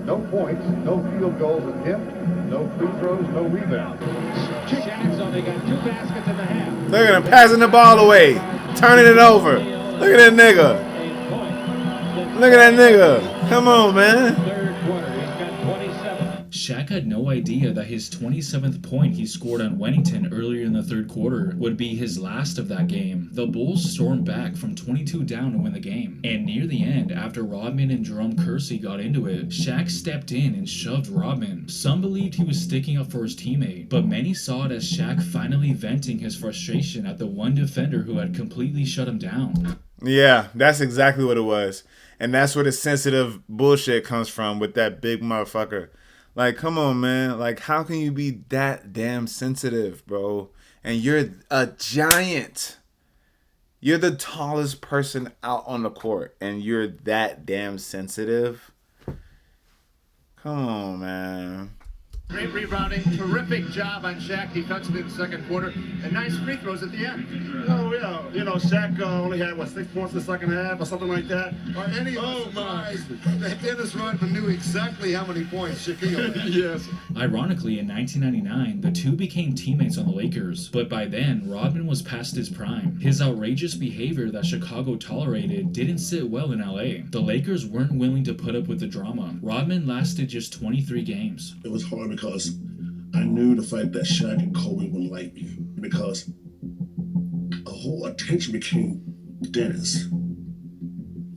no points, no field goals attempt, no free throws, no rebounds. Chickens only got 2 baskets in the half. Look at him passing the ball away, turning it over. Look at that nigga. Look at that nigga. Come on, man. Shaq had no idea that his 27th point he scored on Wennington earlier in the third quarter would be his last of that game. The Bulls stormed back from 22 down to win the game. And near the end, after Rodman and Jerome Kersey got into it, Shaq stepped in and shoved Rodman. Some believed he was sticking up for his teammate, but many saw it as Shaq finally venting his frustration at the one defender who had completely shut him down. Yeah, that's exactly what it was. And that's where the sensitive bullshit comes from with that big motherfucker. Like, come on, man. Like, how can you be that damn sensitive, bro? And you're a giant. You're the tallest person out on the court, and you're that damn sensitive. Come on, man. Great rebounding, terrific job on Shaq defensively in the second quarter, and nice free throws at the end. Oh, yeah. You know, Shaq only had, 6 points in the second half or something like that? Are any of us surprised that Dennis Rodman knew exactly how many points Shaquille had? Yes. Ironically, in 1999, the two became teammates on the Lakers, but by then, Rodman was past his prime. His outrageous behavior that Chicago tolerated didn't sit well in LA. The Lakers weren't willing to put up with the drama. Rodman lasted just 23 games. It was hard because I knew the fact that Shaq and Kobe wouldn't like me, because a whole attention became Dennis.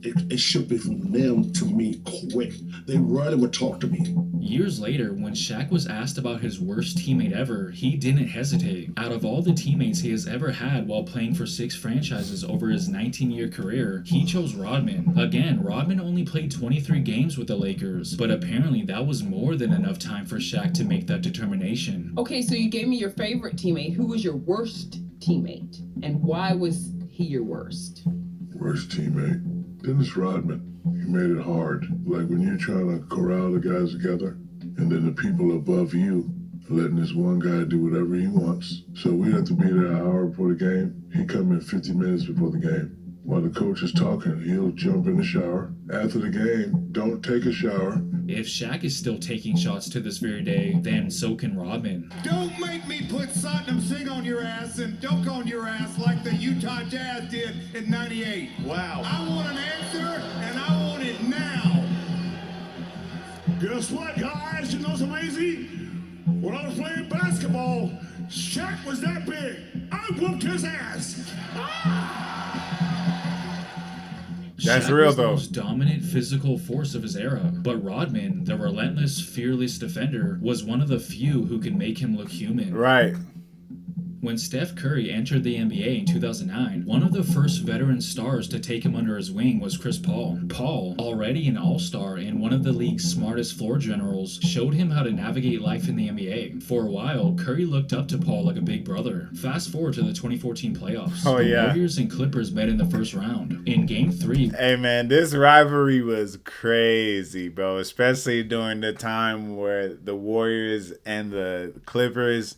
It shifted from them to me quick. They rarely would talk to me. Years later, when Shaq was asked about his worst teammate ever, he didn't hesitate. Out of all the teammates he has ever had while playing for 6 franchises over his 19-year career, he chose Rodman. Again, Rodman only played 23 games with the Lakers, but apparently that was more than enough time for Shaq to make that determination. Okay, so you gave me your favorite teammate. Who was your worst teammate? And why was he your worst? Worst teammate? Dennis Rodman. He made it hard. Like when you're trying to corral the guys together, and then the people above you letting this one guy do whatever he wants. So we have to be there an hour before the game. He come in 50 minutes before the game. While the coach is talking, he'll jump in the shower. After the game, don't take a shower. If Shaq is still taking shots to this very day, then so can Rodman. Don't make me put Satnam Singh on your ass and dunk on your ass like the Utah Jazz did in '98. Wow. I want an answer, and I want it now. Guess what, guys? You know what's amazing? When I was playing basketball, Shaq was that big. I whooped his ass. That's Shaq real, was the though. most dominant physical force of his era, but Rodman, the relentless, fearless defender, was one of the few who could make him look human. Right. When Steph Curry entered the NBA in 2009, one of the first veteran stars to take him under his wing was Chris Paul. Paul, already an all-star and one of the league's smartest floor generals, showed him how to navigate life in the NBA. For a while, Curry looked up to Paul like a big brother. Fast forward to the 2014 playoffs. Oh, the yeah. Warriors and Clippers met in the first round. In Game 3... Hey, man, this rivalry was crazy, bro. Especially during the time where the Warriors and the Clippers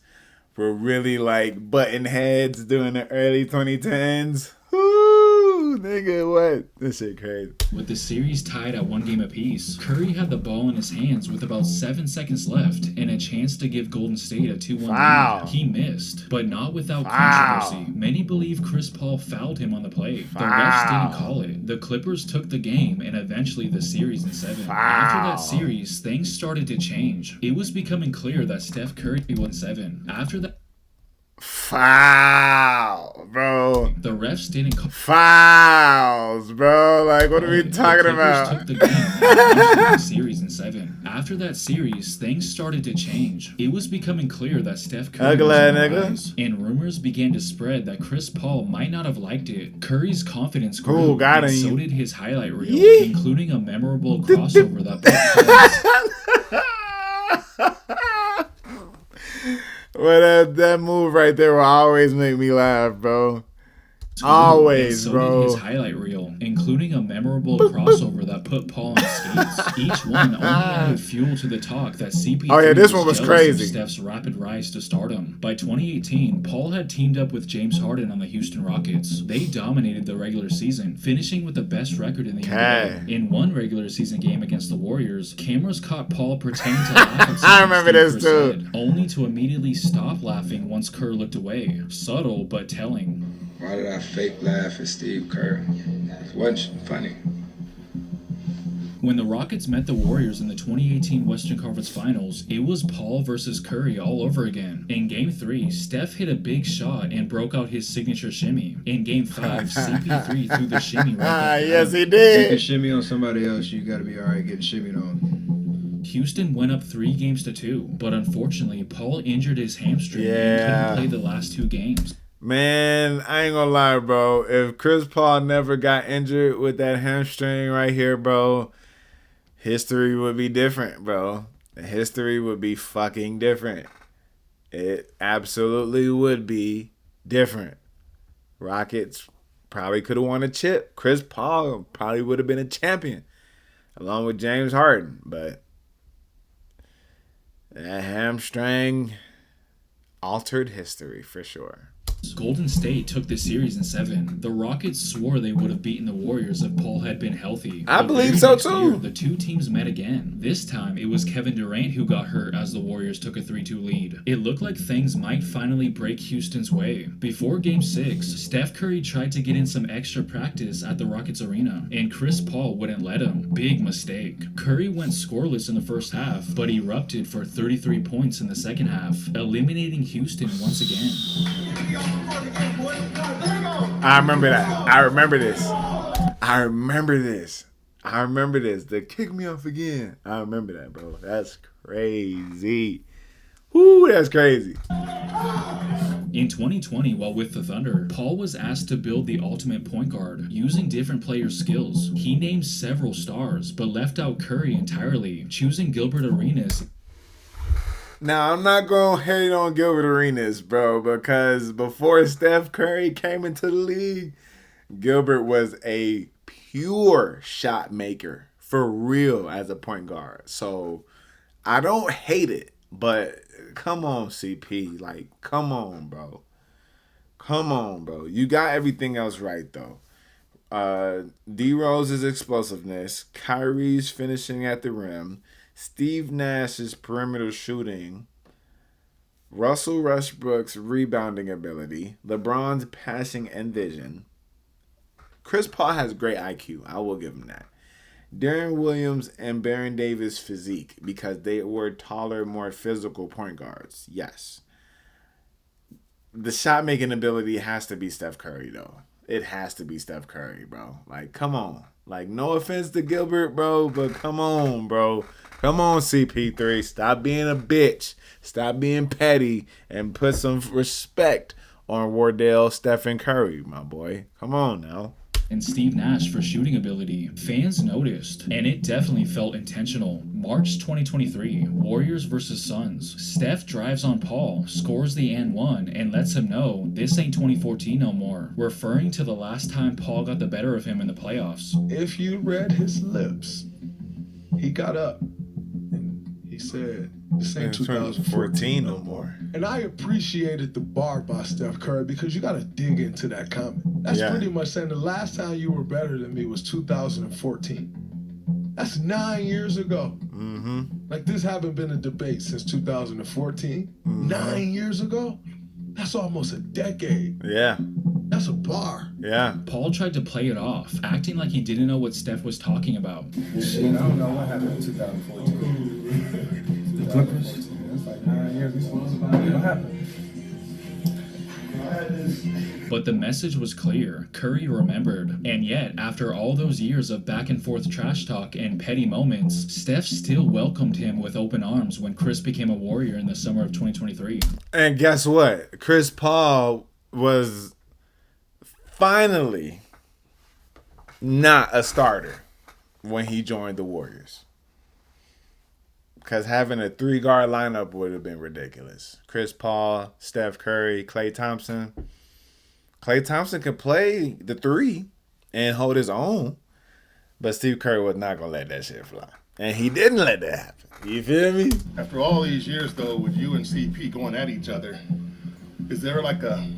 were really like button heads during the early 2010s. Woo, nigga, what? This shit crazy. With the series tied at 1 game apiece, Curry had the ball in his hands with about 7 seconds left and a chance to give Golden State a 2-1 Foul. lead. He missed, but not without Foul. controversy. Many believe Chris Paul fouled him on the play. The Foul. refs didn't call it. The Clippers took the game and eventually the series in 7. After that series, things started to change. It was becoming clear that Steph Curry won 7. After that, foul, bro. The refs didn't call fouls, bro. Like, what are we talking the about? Clippers took the game and eventually the series in 7. After that series, things started to change. It was becoming clear that Steph Curry Ugly was on the nigga. rise, and rumors began to spread that Chris Paul might not have liked it. Curry's confidence grew, Ooh, got and him. so did his highlight reel, Yee. including a memorable crossover that put Paul Well, that move right there will always make me laugh, bro. Always, so bro. did his highlight reel, including a memorable crossover that put Paul on skates. Each one only added fuel to the talk that CP3 Oh, yeah, this one was jealous crazy. of Steph's rapid rise to stardom. By 2018, Paul had teamed up with James Harden on the Houston Rockets. They dominated the regular season, finishing with the best record in the NBA. In one regular season game against the Warriors, cameras caught Paul pretending to laugh at I something remember Steve this, Kerr too. said, only to immediately stop laughing once Kerr looked away. Subtle but telling. Why did I fake laugh at Steve Kerr? It wasn't funny. When the Rockets met the Warriors in the 2018 Western Conference Finals, it was Paul versus Curry all over again. In Game 3, Steph hit a big shot and broke out his signature shimmy. In Game 5, CP3 threw the shimmy right back. Yes, he You did. can shimmy on somebody else, you gotta be alright getting shimmied on. Houston went up 3-2, but unfortunately, Paul injured his hamstring and Yeah. couldn't play the last 2 games. Man, I ain't gonna lie, bro. If Chris Paul never got injured with that hamstring right here, bro, history would be different, bro. History would be fucking different. It absolutely would be different. Rockets probably could have won a chip. Chris Paul probably would have been a champion along with James Harden. But that hamstring altered history for sure. Golden State took this series in 7. The Rockets swore they would have beaten the Warriors if Paul had been healthy. I But believe the so, next too. year, the two teams met again. This time, it was Kevin Durant who got hurt as the Warriors took a 3-2 lead. It looked like things might finally break Houston's way. Before Game 6, Steph Curry tried to get in some extra practice at the Rockets arena, and Chris Paul wouldn't let him. Big mistake. Curry went scoreless in the first half, but erupted for 33 points in the second half, eliminating Houston once again. I remember that. I remember this. I remember this. I remember this. The kick me off again. I remember that, bro. That's crazy. Woo, that's crazy. In 2020, while with the Thunder, Paul was asked to build the ultimate point guard, using different players' skills. He named several stars, but left out Curry entirely, choosing Gilbert Arenas. Now, I'm not going to hate on Gilbert Arenas, bro, because before Steph Curry came into the league, Gilbert was a pure shot maker for real as a point guard. So I don't hate it, but come on, CP. Like, come on, bro. Come on, bro. You got everything else right, though. D Rose's explosiveness, Kyrie's finishing at the rim, Steve Nash's perimeter shooting, Russell Westbrook's rebounding ability, LeBron's passing and vision. Chris Paul has great IQ. I will give him that. Darren Williams and Baron Davis physique because they were taller, more physical point guards. Yes. The shot making ability has to be Steph Curry, though. It has to be Steph Curry, bro. Like, come on. Like, no offense to Gilbert, bro, but come on, bro. Come on, CP3. Stop being a bitch. Stop being petty and put some respect on Wardell, Stephen Curry, my boy. Come on now. And Steve Nash for shooting ability. Fans noticed, and it definitely felt intentional. March 2023, Warriors versus Suns. Steph drives on Paul, scores the and one, and lets him know this ain't 2014 no more, referring to the last time Paul got the better of him in the playoffs. If you read his lips, he got up and he said, this ain't 2014 no more. And I appreciated the bar by Steph Curry because you got to dig into that comment. That's pretty much saying the last time you were better than me was 2014. That's 9 years ago. Mm-hmm. Like, this haven't been a debate since 2014. 9 years ago? That's almost a decade. Yeah. That's a bar. Yeah. Paul tried to play it off, acting like he didn't know what Steph was talking about. Shit, I don't know what happened in 2014. The Clippers? It's like 9 years. What happened? But the message was clear. Curry remembered. And yet, after all those years of back and forth trash talk and petty moments, Steph still welcomed him with open arms when Chris became a Warrior in the summer of 2023. And guess what? Chris Paul was finally not a starter when he joined the Warriors. Because having a 3-guard lineup would have been ridiculous. Chris Paul, Steph Curry, Klay Thompson. Klay Thompson could play the 3 and hold his own. But Steve Curry was not going to let that shit fly. And he didn't let that happen. You feel me? After all these years, though, with you and CP going at each other, is there like a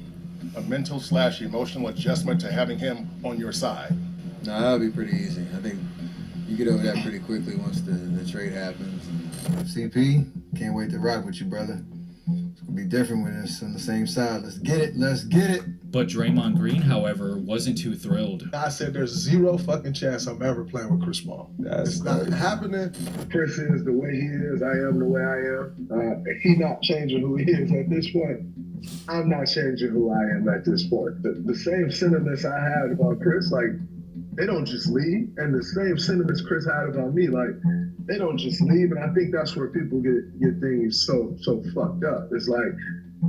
mental/emotional adjustment to having him on your side? No, that'll be pretty easy. I think you get over that pretty quickly once the trade happens. CP, can't wait to rock with you, brother. It's gonna be different when it's on the same side. Let's get it. Let's get it. But Draymond Green, however, wasn't too thrilled. I said there's zero fucking chance I'm ever playing with Chris Paul. It's not happening. Chris is the way he is. I am the way I am. He's not changing who he is at this point. I'm not changing who I am at this point. The same sentiments I had about Chris, like, they don't just leave. And the same sentiments Chris had about me, like, they don't just leave. And I think that's where people get things so fucked up. It's like,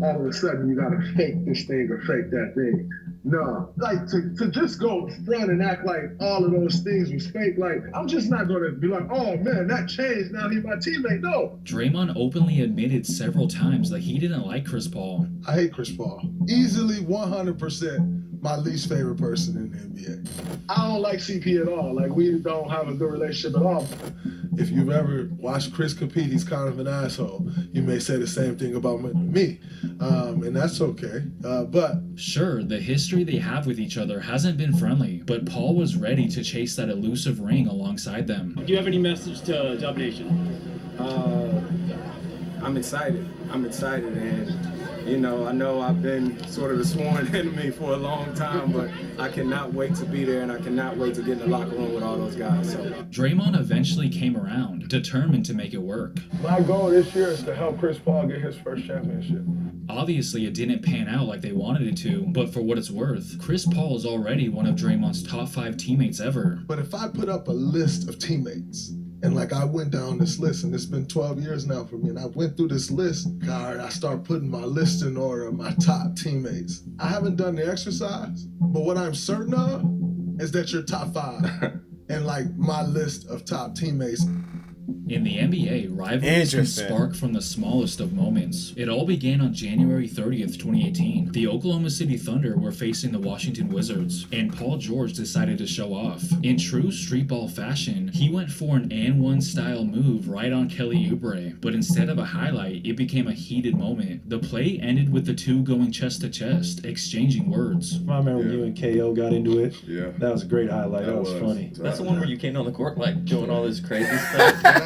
all of a sudden you gotta fake this thing or fake that thing. No, like to just go front and act like all of those things was fake, like, I'm just not gonna be like, oh man, that changed, now he's my teammate. No. Draymond openly admitted several times that he didn't like Chris Paul. I hate Chris Paul. Easily 100% my least favorite person in the NBA. I don't like CP at all. Like, we don't have a good relationship at all. If you've ever watched Chris compete, he's kind of an asshole. You may say the same thing about me, and that's okay. But sure, the history they have with each other hasn't been friendly, but Paul was ready to chase that elusive ring alongside them. Do you have any message to Dub Nation? I'm excited. And you know, I know I've been sort of the sworn enemy for a long time, but I cannot wait to be there, and I cannot wait to get in the locker room with all those guys. So Draymond eventually came around, determined to make it work. My goal this year is to help Chris Paul get his first championship. Obviously, it didn't pan out like they wanted it to, but for what it's worth, Chris Paul is already one of Draymond's top 5 teammates ever. But if I put up a list of teammates, and like I went down this list, and it's been 12 years now for me, and I went through this list, God, I start putting my list in order of my top teammates. I haven't done the exercise, but what I'm certain of is that you're top 5. And like my list of top teammates In the NBA, rivalries can Interesting. spark from the smallest of moments. It all began on January 30th, 2018. The Oklahoma City Thunder were facing the Washington Wizards, and Paul George decided to show off. In true streetball fashion, he went for an and-one style move right on Kelly Oubre, but instead of a highlight, it became a heated moment. The play ended with the two going chest to chest, exchanging words. I remember when you and KO got into it. Yeah. That was a great highlight. That was funny. That's the one where you came on the court like doing all this crazy stuff. And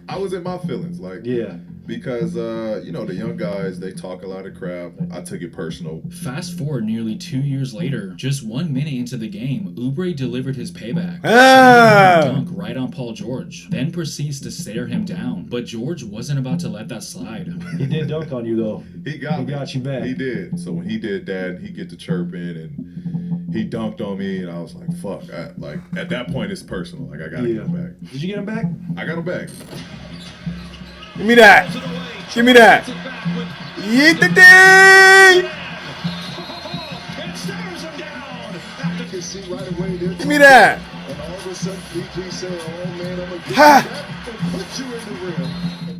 I was in my feelings, like, yeah, because you know, the young guys, they talk a lot of crap. I took it personal. Fast forward nearly 2 years later, just 1 minute into the game, Oubre delivered his payback. Dunk right on Paul George, then proceeds to stare him down. But George wasn't about to let that slide. He did dunk on you though. He got you back. He did. So when he did that, he get to chirping and he dunked on me, and I was like, fuck. Like at that point, it's personal. Like I gotta get him back. Did you get him back? I got him back. Give me that. Give me that. Yeet the day. Give me that.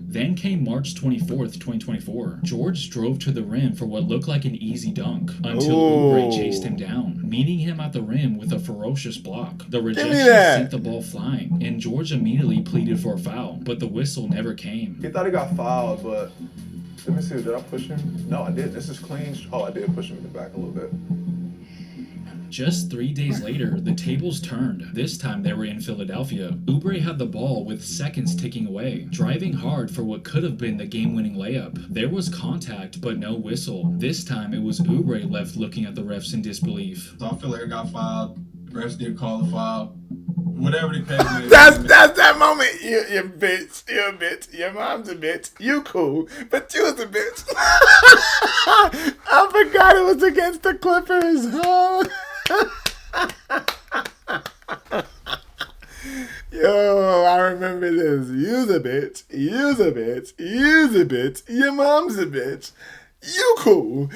Then came March 24th, 2024. George drove to the rim for what looked like an easy dunk until Oubre chased him down, meeting him at the rim with a ferocious block. The rejection sent the ball flying, and George immediately pleaded for a foul, but the whistle never came. He thought he got fouled, but let me see, did I push him? No, I did. This is clean. Oh, I did push him in the back a little bit. Just 3 days later, the tables turned. This time they were in Philadelphia. Oubre had the ball with seconds ticking away, driving hard for what could have been the game-winning layup. There was contact, but no whistle. This time it was Oubre left looking at the refs in disbelief. So I feel like I got fouled. The refs did call the foul. Whatever the case may be. That's that moment. You bitch. You a bitch. Your mom's a bitch. You cool, but you was a bitch. I forgot it was against the Clippers. Oh. Yo, I remember this. You's a bitch. You's a bitch. You's a bitch. Your mom's a bitch. You cool.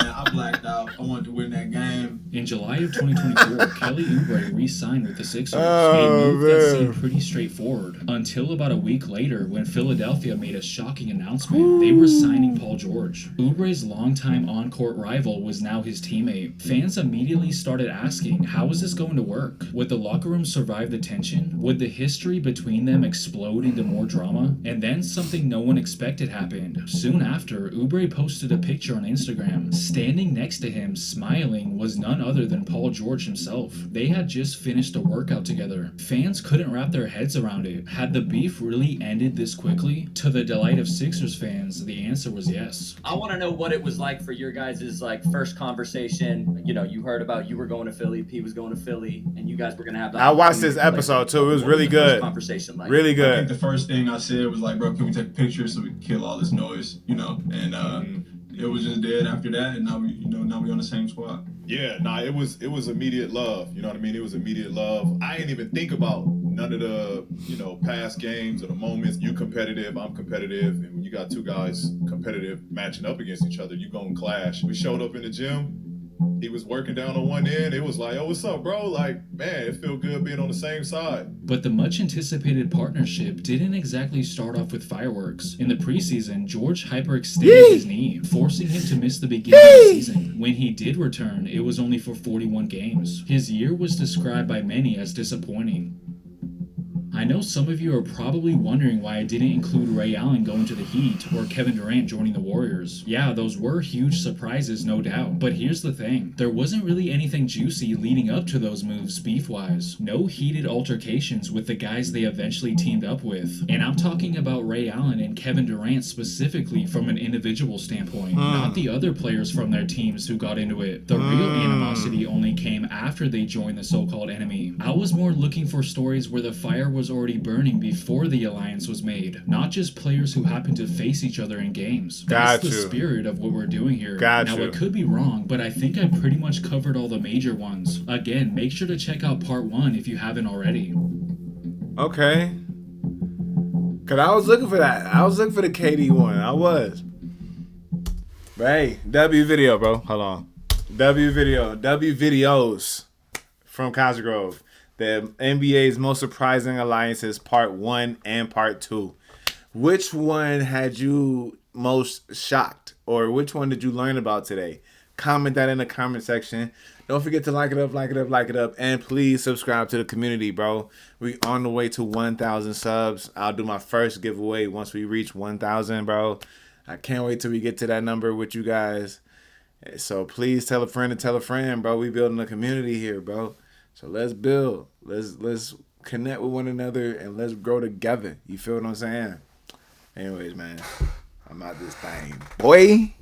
I blacked out. I wanted to win that game. In July of 2024, Kelly Oubre re-signed with the Sixers, a move that seemed pretty straightforward, until about a week later when Philadelphia made a shocking announcement. They were signing Paul George. Oubre's longtime on-court rival was now his teammate. Fans immediately started asking, how is this going to work? Would the locker room survive the tension? Would the history between them explode into more drama? And then something no one expected happened. Soon after, Oubre posted a picture on Instagram. Standing next to him, smiling, was none other than Paul George himself. They had just finished a workout together. Fans couldn't wrap their heads around it. Had the beef really ended this quickly? To the delight of Sixers fans, the answer was yes. I want to know what it was like for your guys' like first conversation. You know, you heard about you were going to Philly, P was going to Philly, and you guys were gonna have that. I watched this episode too. It was really good. Conversation like really good. I think the first thing I said was like, bro, can we take a picture so we can kill all this noise, you know? And it was just dead after that, and now we on the same squad. Yeah, it was immediate love. You know what I mean? It was immediate love. I didn't even think about none of the, past games or the moments. You competitive, I'm competitive, and when you got two guys competitive matching up against each other, you gonna clash. We showed up in the gym. He was working down on one end. It was like, oh, what's up, bro? Like, man, it feel good being on the same side. But the much anticipated partnership didn't exactly start off with fireworks. In the preseason, George hyperextended his knee, forcing him to miss the beginning of the season. When he did return, it was only for 41 games. His year was described by many as disappointing. I know some of you are probably wondering why I didn't include Ray Allen going to the Heat or Kevin Durant joining the Warriors. Yeah, those were huge surprises, no doubt. But here's the thing. There wasn't really anything juicy leading up to those moves beef-wise. No heated altercations with the guys they eventually teamed up with. And I'm talking about Ray Allen and Kevin Durant specifically from an individual standpoint, not the other players from their teams who got into it. The real animosity only came after they joined the so-called enemy. I was more looking for stories where the fire was already burning before the alliance was made, not just players who happened to face each other in games. That's the spirit of what we're doing here. Now, it could be wrong, but I think I pretty much covered all the major ones. Again, make sure to check out part 1 if you haven't already. Okay. Cause I was looking for that. I was looking for the KD one. I was. But hey, W video, bro. Hold on. W videos from Cosgrove. The NBA's most surprising alliances, part 1 and part 2. Which one had you most shocked, or which one did you learn about today? Comment that in the comment section. Don't forget to like it up, and please subscribe to the community, bro. We on the way to 1,000 subs. I'll do my first giveaway once we reach 1,000, bro. I can't wait till we get to that number with you guys. So please tell a friend to tell a friend, bro. We building a community here, bro. So let's build. Let's connect with one another and let's grow together. You feel what I'm saying? Anyways, man, I'm out this thing, boy.